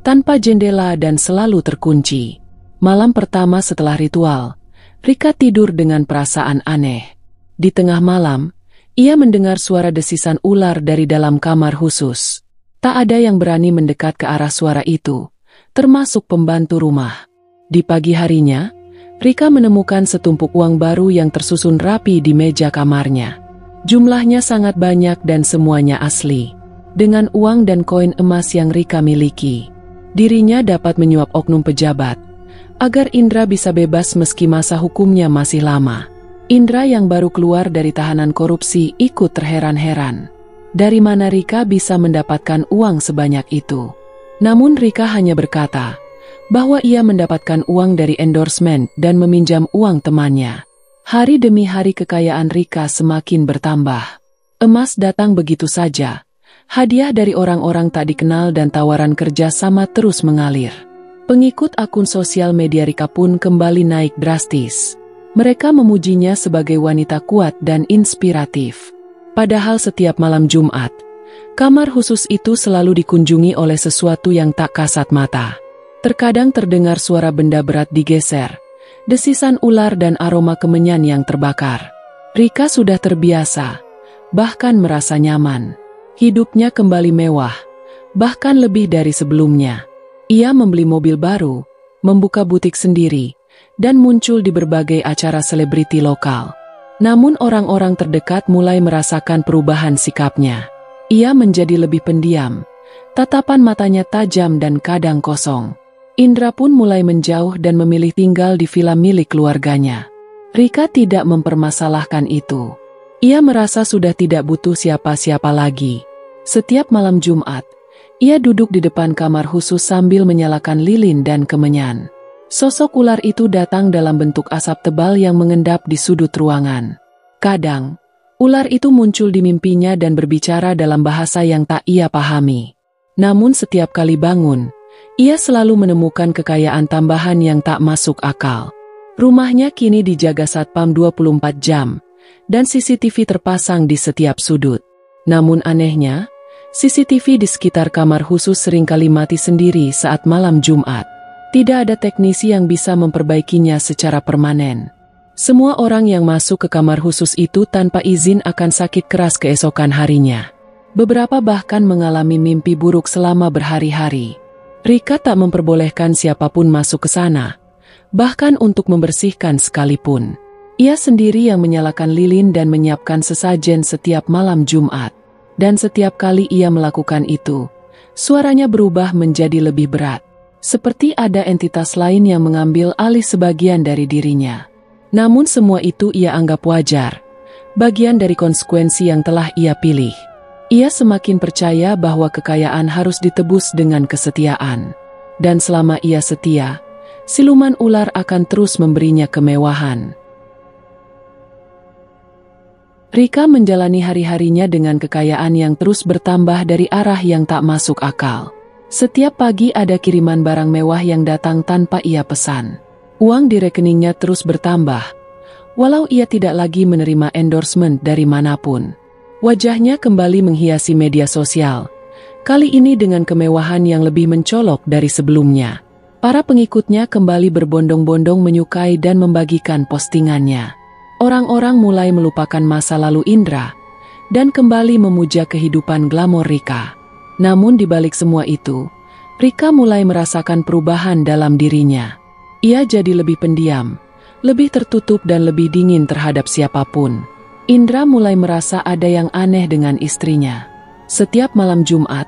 tanpa jendela dan selalu terkunci. Malam pertama setelah ritual, Rika tidur dengan perasaan aneh. Di tengah malam, ia mendengar suara desisan ular dari dalam kamar khusus. Tak ada yang berani mendekat ke arah suara itu, termasuk pembantu rumah. Di pagi harinya, Rika menemukan setumpuk uang baru yang tersusun rapi di meja kamarnya. Jumlahnya sangat banyak dan semuanya asli. Dengan uang dan koin emas yang Rika miliki, dirinya dapat menyuap oknum pejabat, agar Indra bisa bebas meski masa hukumnya masih lama. Indra yang baru keluar dari tahanan korupsi ikut terheran-heran. Dari mana Rika bisa mendapatkan uang sebanyak itu? Namun Rika hanya berkata bahwa ia mendapatkan uang dari endorsement dan meminjam uang temannya. Hari demi hari kekayaan Rika semakin bertambah. Emas datang begitu saja. Hadiah dari orang-orang tak dikenal dan tawaran kerja sama terus mengalir. Pengikut akun sosial media Rika pun kembali naik drastis. Mereka memujinya sebagai wanita kuat dan inspiratif. Padahal setiap malam Jumat, kamar khusus itu selalu dikunjungi oleh sesuatu yang tak kasat mata. Terkadang terdengar suara benda berat digeser, desisan ular dan aroma kemenyan yang terbakar. Rika sudah terbiasa, bahkan merasa nyaman. Hidupnya kembali mewah, bahkan lebih dari sebelumnya. Ia membeli mobil baru, membuka butik sendiri, dan muncul di berbagai acara selebriti lokal. Namun orang-orang terdekat mulai merasakan perubahan sikapnya. Ia menjadi lebih pendiam, tatapan matanya tajam dan kadang kosong. Indra pun mulai menjauh dan memilih tinggal di villa milik keluarganya. Rika tidak mempermasalahkan itu. Ia merasa sudah tidak butuh siapa-siapa lagi. Setiap malam Jumat, ia duduk di depan kamar khusus sambil menyalakan lilin dan kemenyan. Sosok ular itu datang dalam bentuk asap tebal yang mengendap di sudut ruangan. Kadang, ular itu muncul di mimpinya dan berbicara dalam bahasa yang tak ia pahami. Namun setiap kali bangun, ia selalu menemukan kekayaan tambahan yang tak masuk akal. Rumahnya kini dijaga satpam 24 jam, dan CCTV terpasang di setiap sudut. Namun anehnya, CCTV di sekitar kamar khusus seringkali mati sendiri saat malam Jumat. Tidak ada teknisi yang bisa memperbaikinya secara permanen. Semua orang yang masuk ke kamar khusus itu tanpa izin akan sakit keras keesokan harinya. Beberapa bahkan mengalami mimpi buruk selama berhari-hari. Rika tak memperbolehkan siapapun masuk ke sana, bahkan untuk membersihkan sekalipun. Ia sendiri yang menyalakan lilin dan menyiapkan sesajen setiap malam Jumat. Dan setiap kali ia melakukan itu, suaranya berubah menjadi lebih berat. Seperti ada entitas lain yang mengambil alih sebagian dari dirinya. Namun semua itu ia anggap wajar, bagian dari konsekuensi yang telah ia pilih. Ia semakin percaya bahwa kekayaan harus ditebus dengan kesetiaan. Dan selama ia setia, siluman ular akan terus memberinya kemewahan. Rika menjalani hari-harinya dengan kekayaan yang terus bertambah dari arah yang tak masuk akal. Setiap pagi ada kiriman barang mewah yang datang tanpa ia pesan. Uang di rekeningnya terus bertambah, walau ia tidak lagi menerima endorsement dari manapun. Wajahnya kembali menghiasi media sosial, kali ini dengan kemewahan yang lebih mencolok dari sebelumnya. Para pengikutnya kembali berbondong-bondong menyukai dan membagikan postingannya. Orang-orang mulai melupakan masa lalu Indra, dan kembali memuja kehidupan glamor Rika. Namun di balik semua itu, Rika mulai merasakan perubahan dalam dirinya. Ia jadi lebih pendiam, lebih tertutup dan lebih dingin terhadap siapapun. Indra mulai merasa ada yang aneh dengan istrinya. Setiap malam Jumat,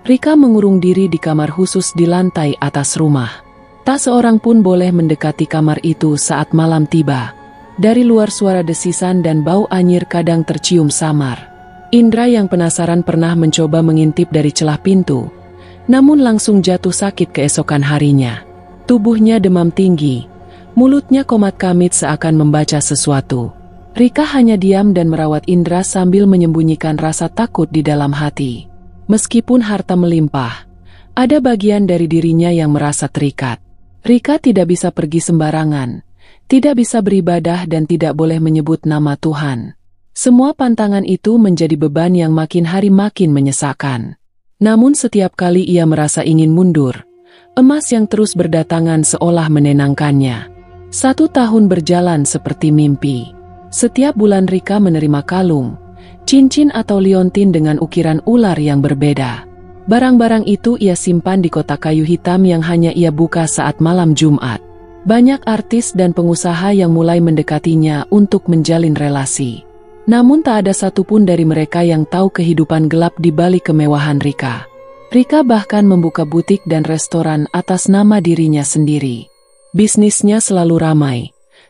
Rika mengurung diri di kamar khusus di lantai atas rumah. Tak seorang pun boleh mendekati kamar itu saat malam tiba. Dari luar suara desisan dan bau anyir kadang tercium samar. Indra yang penasaran pernah mencoba mengintip dari celah pintu, namun langsung jatuh sakit keesokan harinya. Tubuhnya demam tinggi, mulutnya komat kamit seakan membaca sesuatu. Rika hanya diam dan merawat Indra sambil menyembunyikan rasa takut di dalam hati. Meskipun harta melimpah, ada bagian dari dirinya yang merasa terikat. Rika tidak bisa pergi sembarangan, tidak bisa beribadah dan tidak boleh menyebut nama Tuhan. Semua pantangan itu menjadi beban yang makin hari makin menyesakan. Namun setiap kali ia merasa ingin mundur, emas yang terus berdatangan seolah menenangkannya. 1 tahun berjalan seperti mimpi. Setiap bulan Rika menerima kalung, cincin atau liontin dengan ukiran ular yang berbeda. Barang-barang itu ia simpan di kotak kayu hitam yang hanya ia buka saat malam Jumat. Banyak artis dan pengusaha yang mulai mendekatinya untuk menjalin relasi. Namun tak ada satupun dari mereka yang tahu kehidupan gelap di balik kemewahan Rika. Rika bahkan membuka butik dan restoran atas nama dirinya sendiri. Bisnisnya selalu ramai,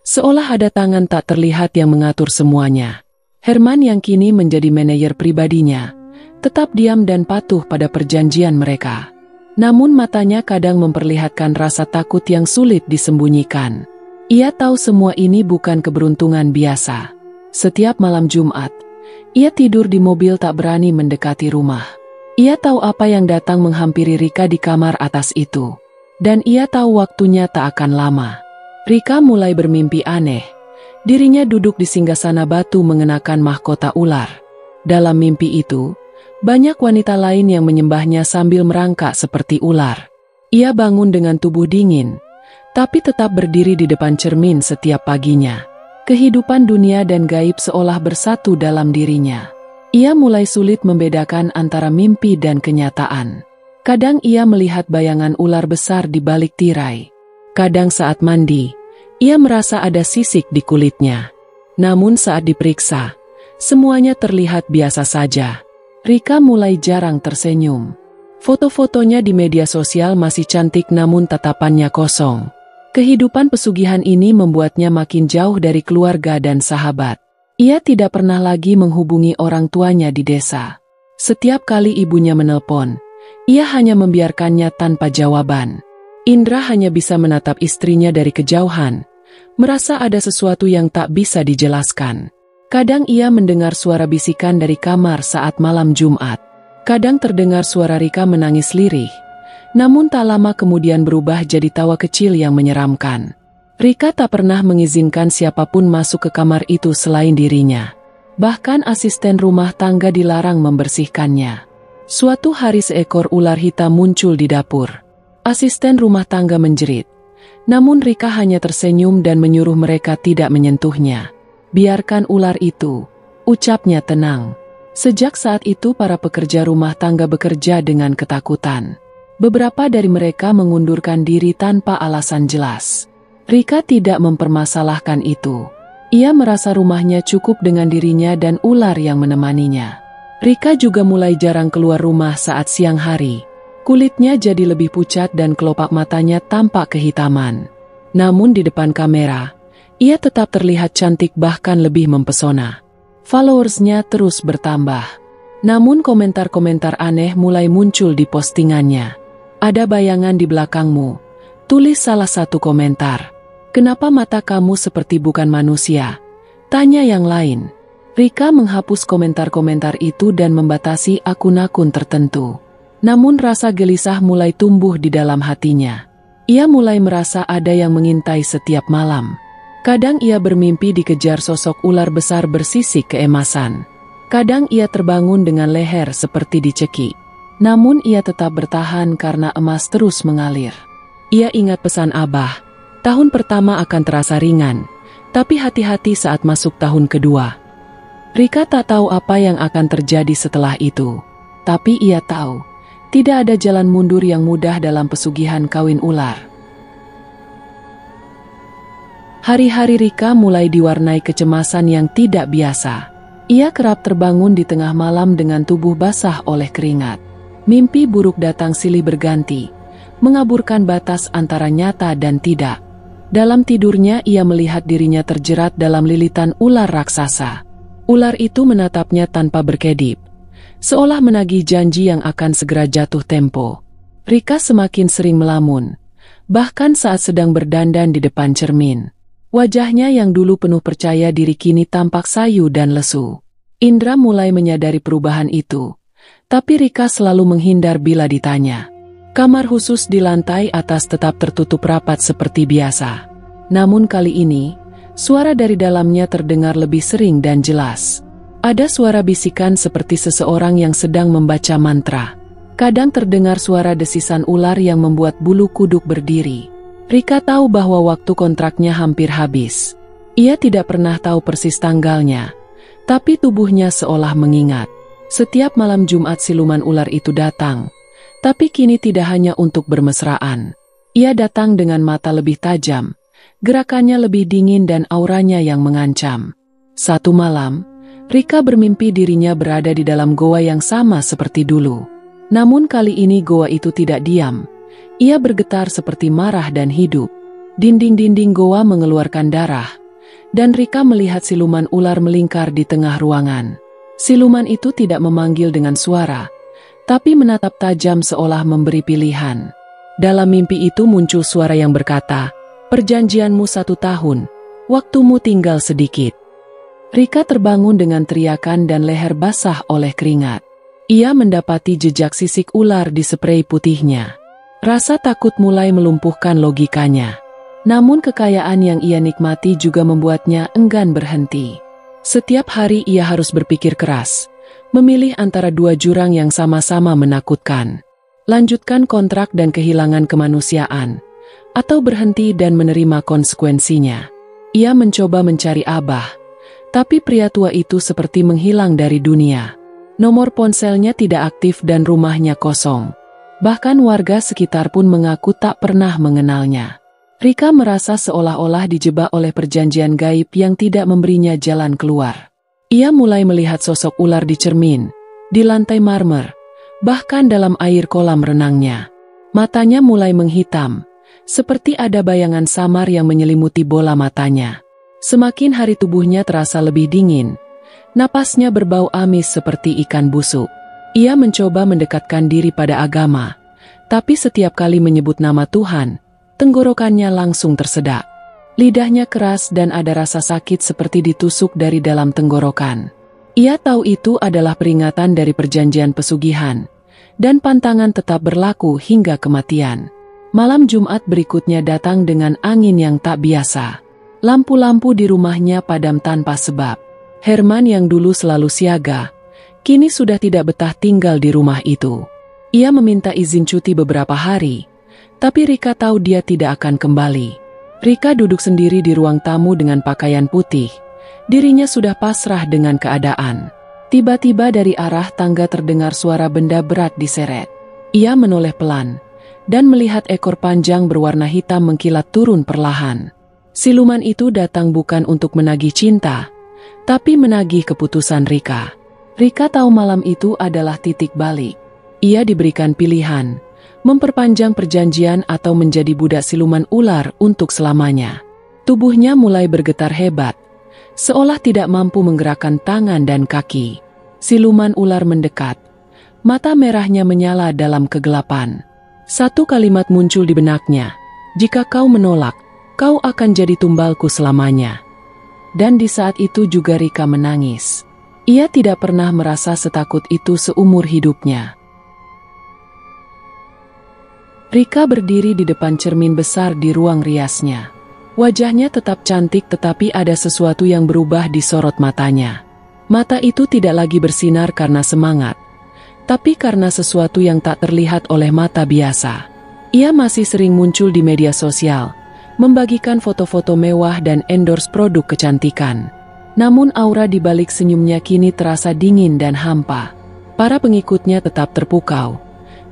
seolah ada tangan tak terlihat yang mengatur semuanya. Herman yang kini menjadi manajer pribadinya, tetap diam dan patuh pada perjanjian mereka. Namun matanya kadang memperlihatkan rasa takut yang sulit disembunyikan. Ia tahu semua ini bukan keberuntungan biasa. Setiap malam Jumat, ia tidur di mobil tak berani mendekati rumah. Ia tahu apa yang datang menghampiri Rika di kamar atas itu. Dan ia tahu waktunya tak akan lama. Rika mulai bermimpi aneh. Dirinya duduk di singgasana batu mengenakan mahkota ular. Dalam mimpi itu, banyak wanita lain yang menyembahnya sambil merangkak seperti ular. Ia bangun dengan tubuh dingin, tapi tetap berdiri di depan cermin setiap paginya. Kehidupan dunia dan gaib seolah bersatu dalam dirinya. Ia mulai sulit membedakan antara mimpi dan kenyataan. Kadang ia melihat bayangan ular besar di balik tirai. Kadang saat mandi, ia merasa ada sisik di kulitnya. Namun saat diperiksa, semuanya terlihat biasa saja. Rika mulai jarang tersenyum. Foto-fotonya di media sosial masih cantik namun tatapannya kosong. Kehidupan pesugihan ini membuatnya makin jauh dari keluarga dan sahabat. Ia tidak pernah lagi menghubungi orang tuanya di desa. Setiap kali ibunya menelpon, ia hanya membiarkannya tanpa jawaban. Indra hanya bisa menatap istrinya dari kejauhan, merasa ada sesuatu yang tak bisa dijelaskan. Kadang ia mendengar suara bisikan dari kamar saat malam Jumat. Kadang terdengar suara Rika menangis lirih. Namun tak lama kemudian berubah jadi tawa kecil yang menyeramkan. Rika tak pernah mengizinkan siapapun masuk ke kamar itu selain dirinya. Bahkan asisten rumah tangga dilarang membersihkannya. Suatu hari seekor ular hitam muncul di dapur. Asisten rumah tangga menjerit. Namun Rika hanya tersenyum dan menyuruh mereka tidak menyentuhnya. Biarkan ular itu, ucapnya tenang. Sejak saat itu para pekerja rumah tangga bekerja dengan ketakutan. Beberapa dari mereka mengundurkan diri tanpa alasan jelas. Rika tidak mempermasalahkan itu. Ia merasa rumahnya cukup dengan dirinya dan ular yang menemaninya. Rika juga mulai jarang keluar rumah saat siang hari. Kulitnya jadi lebih pucat dan kelopak matanya tampak kehitaman. Namun di depan kamera, ia tetap terlihat cantik bahkan lebih mempesona. Followersnya terus bertambah. Namun komentar-komentar aneh mulai muncul di postingannya. "Ada bayangan di belakangmu," tulis salah satu komentar. "Kenapa mata kamu seperti bukan manusia?" tanya yang lain. Rika menghapus komentar-komentar itu dan membatasi akun-akun tertentu. Namun rasa gelisah mulai tumbuh di dalam hatinya. Ia mulai merasa ada yang mengintai setiap malam. Kadang ia bermimpi dikejar sosok ular besar bersisik keemasan. Kadang ia terbangun dengan leher seperti dicekik. Namun ia tetap bertahan karena emas terus mengalir. Ia ingat pesan Abah, tahun pertama akan terasa ringan, tapi hati-hati saat masuk tahun kedua. Rika tak tahu apa yang akan terjadi setelah itu. Tapi ia tahu, tidak ada jalan mundur yang mudah dalam pesugihan kawin ular. Hari-hari Rika mulai diwarnai kecemasan yang tidak biasa. Ia kerap terbangun di tengah malam dengan tubuh basah oleh keringat. Mimpi buruk datang silih berganti, mengaburkan batas antara nyata dan tidak. Dalam tidurnya ia melihat dirinya terjerat dalam lilitan ular raksasa. Ular itu menatapnya tanpa berkedip, seolah menagih janji yang akan segera jatuh tempo. Rika semakin sering melamun, bahkan saat sedang berdandan di depan cermin. Wajahnya yang dulu penuh percaya diri kini tampak sayu dan lesu. Indra mulai menyadari perubahan itu, tapi Rika selalu menghindar bila ditanya. Kamar khusus di lantai atas tetap tertutup rapat seperti biasa. Namun kali ini, suara dari dalamnya terdengar lebih sering dan jelas. Ada suara bisikan seperti seseorang yang sedang membaca mantra. Kadang terdengar suara desisan ular yang membuat bulu kuduk berdiri. Rika tahu bahwa waktu kontraknya hampir habis. Ia tidak pernah tahu persis tanggalnya, tapi tubuhnya seolah mengingat. Setiap malam Jumat siluman ular itu datang, tapi kini tidak hanya untuk bermesraan. Ia datang dengan mata lebih tajam, gerakannya lebih dingin dan auranya yang mengancam. Satu malam, Rika bermimpi dirinya berada di dalam goa yang sama seperti dulu. Namun kali ini goa itu tidak diam. Ia bergetar seperti marah dan hidup. Dinding-dinding goa mengeluarkan darah, dan Rika melihat siluman ular melingkar di tengah ruangan. Siluman itu tidak memanggil dengan suara, tapi menatap tajam seolah memberi pilihan. Dalam mimpi itu muncul suara yang berkata, "Perjanjianmu 1 tahun, waktumu tinggal sedikit." Rika terbangun dengan teriakan dan leher basah oleh keringat. Ia mendapati jejak sisik ular di sprei putihnya. Rasa takut mulai melumpuhkan logikanya. Namun kekayaan yang ia nikmati juga membuatnya enggan berhenti. Setiap hari ia harus berpikir keras, memilih antara 2 jurang yang sama-sama menakutkan. Lanjutkan kontrak dan kehilangan kemanusiaan, atau berhenti dan menerima konsekuensinya. Ia mencoba mencari Abah, tapi pria tua itu seperti menghilang dari dunia. Nomor ponselnya tidak aktif dan rumahnya kosong. Bahkan warga sekitar pun mengaku tak pernah mengenalnya. Rika merasa seolah-olah dijebak oleh perjanjian gaib yang tidak memberinya jalan keluar. Ia mulai melihat sosok ular di cermin, di lantai marmer, bahkan dalam air kolam renangnya. Matanya mulai menghitam, seperti ada bayangan samar yang menyelimuti bola matanya. Semakin hari tubuhnya terasa lebih dingin. Napasnya berbau amis seperti ikan busuk. Ia mencoba mendekatkan diri pada agama, tapi setiap kali menyebut nama Tuhan, tenggorokannya langsung tersedak. Lidahnya keras dan ada rasa sakit seperti ditusuk dari dalam tenggorokan. Ia tahu itu adalah peringatan dari perjanjian pesugihan, dan pantangan tetap berlaku hingga kematian. Malam Jumat berikutnya datang dengan angin yang tak biasa. Lampu-lampu di rumahnya padam tanpa sebab. Herman yang dulu selalu siaga, kini sudah tidak betah tinggal di rumah itu. Ia meminta izin cuti beberapa hari, tapi Rika tahu dia tidak akan kembali. Rika duduk sendiri di ruang tamu dengan pakaian putih. Dirinya sudah pasrah dengan keadaan. Tiba-tiba dari arah tangga terdengar suara benda berat diseret. Ia menoleh pelan, dan melihat ekor panjang berwarna hitam mengkilat turun perlahan. Siluman itu datang bukan untuk menagih cinta, tapi menagih keputusan Rika. Rika tahu malam itu adalah titik balik. Ia diberikan pilihan, memperpanjang perjanjian atau menjadi budak siluman ular untuk selamanya. Tubuhnya mulai bergetar hebat, seolah tidak mampu menggerakkan tangan dan kaki. Siluman ular mendekat, mata merahnya menyala dalam kegelapan. Satu kalimat muncul di benaknya, "Jika kau menolak, kau akan jadi tumbalku selamanya." Dan di saat itu juga Rika menangis. Ia tidak pernah merasa setakut itu seumur hidupnya. Rika berdiri di depan cermin besar di ruang riasnya. Wajahnya tetap cantik tetapi ada sesuatu yang berubah di sorot matanya. Mata itu tidak lagi bersinar karena semangat, tapi karena sesuatu yang tak terlihat oleh mata biasa. Ia masih sering muncul di media sosial, membagikan foto-foto mewah dan endorse produk kecantikan. Namun aura di balik senyumnya kini terasa dingin dan hampa. Para pengikutnya tetap terpukau,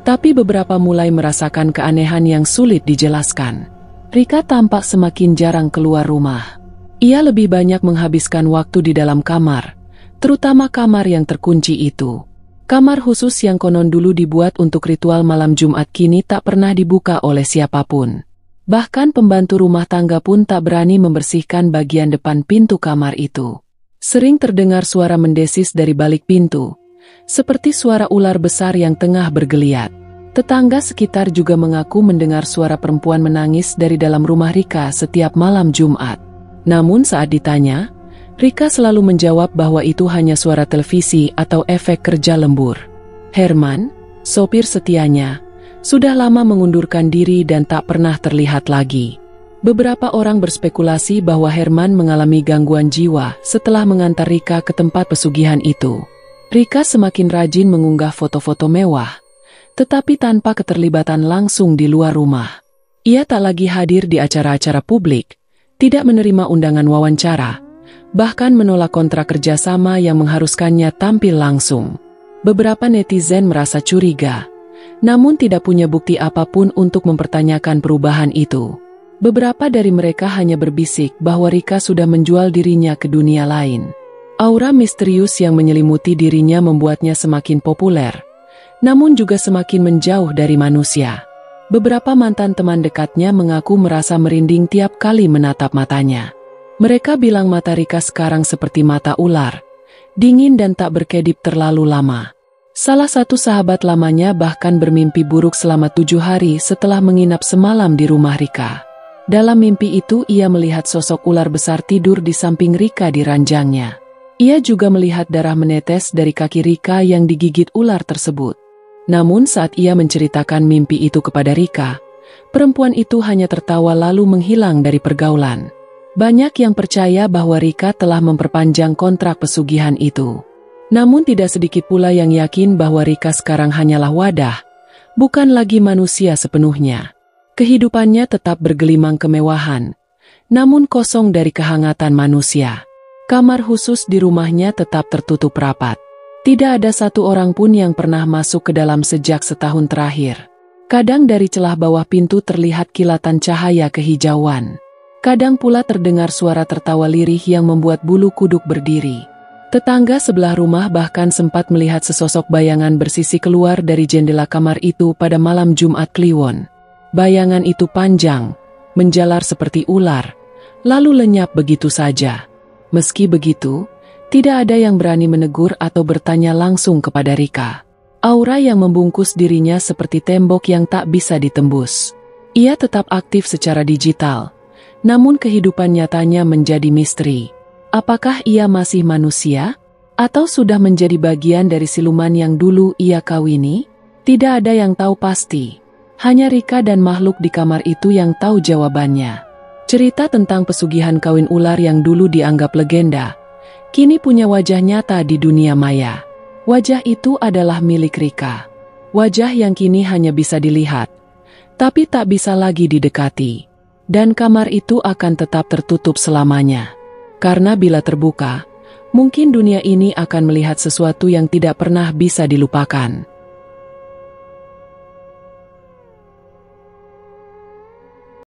tapi beberapa mulai merasakan keanehan yang sulit dijelaskan. Rika tampak semakin jarang keluar rumah. Ia lebih banyak menghabiskan waktu di dalam kamar, terutama kamar yang terkunci itu. Kamar khusus yang konon dulu dibuat untuk ritual malam Jumat kini tak pernah dibuka oleh siapapun. Bahkan pembantu rumah tangga pun tak berani membersihkan bagian depan pintu kamar itu. Sering terdengar suara mendesis dari balik pintu, seperti suara ular besar yang tengah bergeliat. Tetangga sekitar juga mengaku mendengar suara perempuan menangis dari dalam rumah Rika setiap malam Jumat. Namun saat ditanya, Rika selalu menjawab bahwa itu hanya suara televisi atau efek kerja lembur. Herman, sopir setianya, sudah lama mengundurkan diri dan tak pernah terlihat lagi. Beberapa orang berspekulasi bahwa Herman mengalami gangguan jiwa setelah mengantar Rika ke tempat pesugihan itu. Rika semakin rajin mengunggah foto-foto mewah, tetapi tanpa keterlibatan langsung di luar rumah. Ia tak lagi hadir di acara-acara publik, tidak menerima undangan wawancara, bahkan menolak kontrak kerjasama yang mengharuskannya tampil langsung. Beberapa netizen merasa curiga, namun tidak punya bukti apapun untuk mempertanyakan perubahan itu. Beberapa dari mereka hanya berbisik bahwa Rika sudah menjual dirinya ke dunia lain. Aura misterius yang menyelimuti dirinya membuatnya semakin populer, namun juga semakin menjauh dari manusia. Beberapa mantan teman dekatnya mengaku merasa merinding tiap kali menatap matanya. Mereka bilang mata Rika sekarang seperti mata ular, dingin dan tak berkedip terlalu lama. Salah satu sahabat lamanya bahkan bermimpi buruk selama 7 hari setelah menginap semalam di rumah Rika. Dalam mimpi itu ia melihat sosok ular besar tidur di samping Rika di ranjangnya. Ia juga melihat darah menetes dari kaki Rika yang digigit ular tersebut. Namun saat ia menceritakan mimpi itu kepada Rika, perempuan itu hanya tertawa lalu menghilang dari pergaulan. Banyak yang percaya bahwa Rika telah memperpanjang kontrak pesugihan itu. Namun tidak sedikit pula yang yakin bahwa Rika sekarang hanyalah wadah, bukan lagi manusia sepenuhnya. Kehidupannya tetap bergelimang kemewahan, namun kosong dari kehangatan manusia. Kamar khusus di rumahnya tetap tertutup rapat. Tidak ada satu orang pun yang pernah masuk ke dalam sejak setahun terakhir. Kadang dari celah bawah pintu terlihat kilatan cahaya kehijauan. Kadang pula terdengar suara tertawa lirih yang membuat bulu kuduk berdiri. Tetangga sebelah rumah bahkan sempat melihat sesosok bayangan bersisi keluar dari jendela kamar itu pada malam Jumat Kliwon. Bayangan itu panjang, menjalar seperti ular, lalu lenyap begitu saja. Meski begitu, tidak ada yang berani menegur atau bertanya langsung kepada Rika. Aura yang membungkus dirinya seperti tembok yang tak bisa ditembus. Ia tetap aktif secara digital, namun kehidupan nyatanya menjadi misteri. Apakah ia masih manusia? Atau sudah menjadi bagian dari siluman yang dulu ia kawini? Tidak ada yang tahu pasti. Hanya Rika dan makhluk di kamar itu yang tahu jawabannya. Cerita tentang pesugihan kawin ular yang dulu dianggap legenda, kini punya wajah nyata di dunia maya. Wajah itu adalah milik Rika. Wajah yang kini hanya bisa dilihat, tapi tak bisa lagi didekati. Dan kamar itu akan tetap tertutup selamanya. Karena bila terbuka, mungkin dunia ini akan melihat sesuatu yang tidak pernah bisa dilupakan.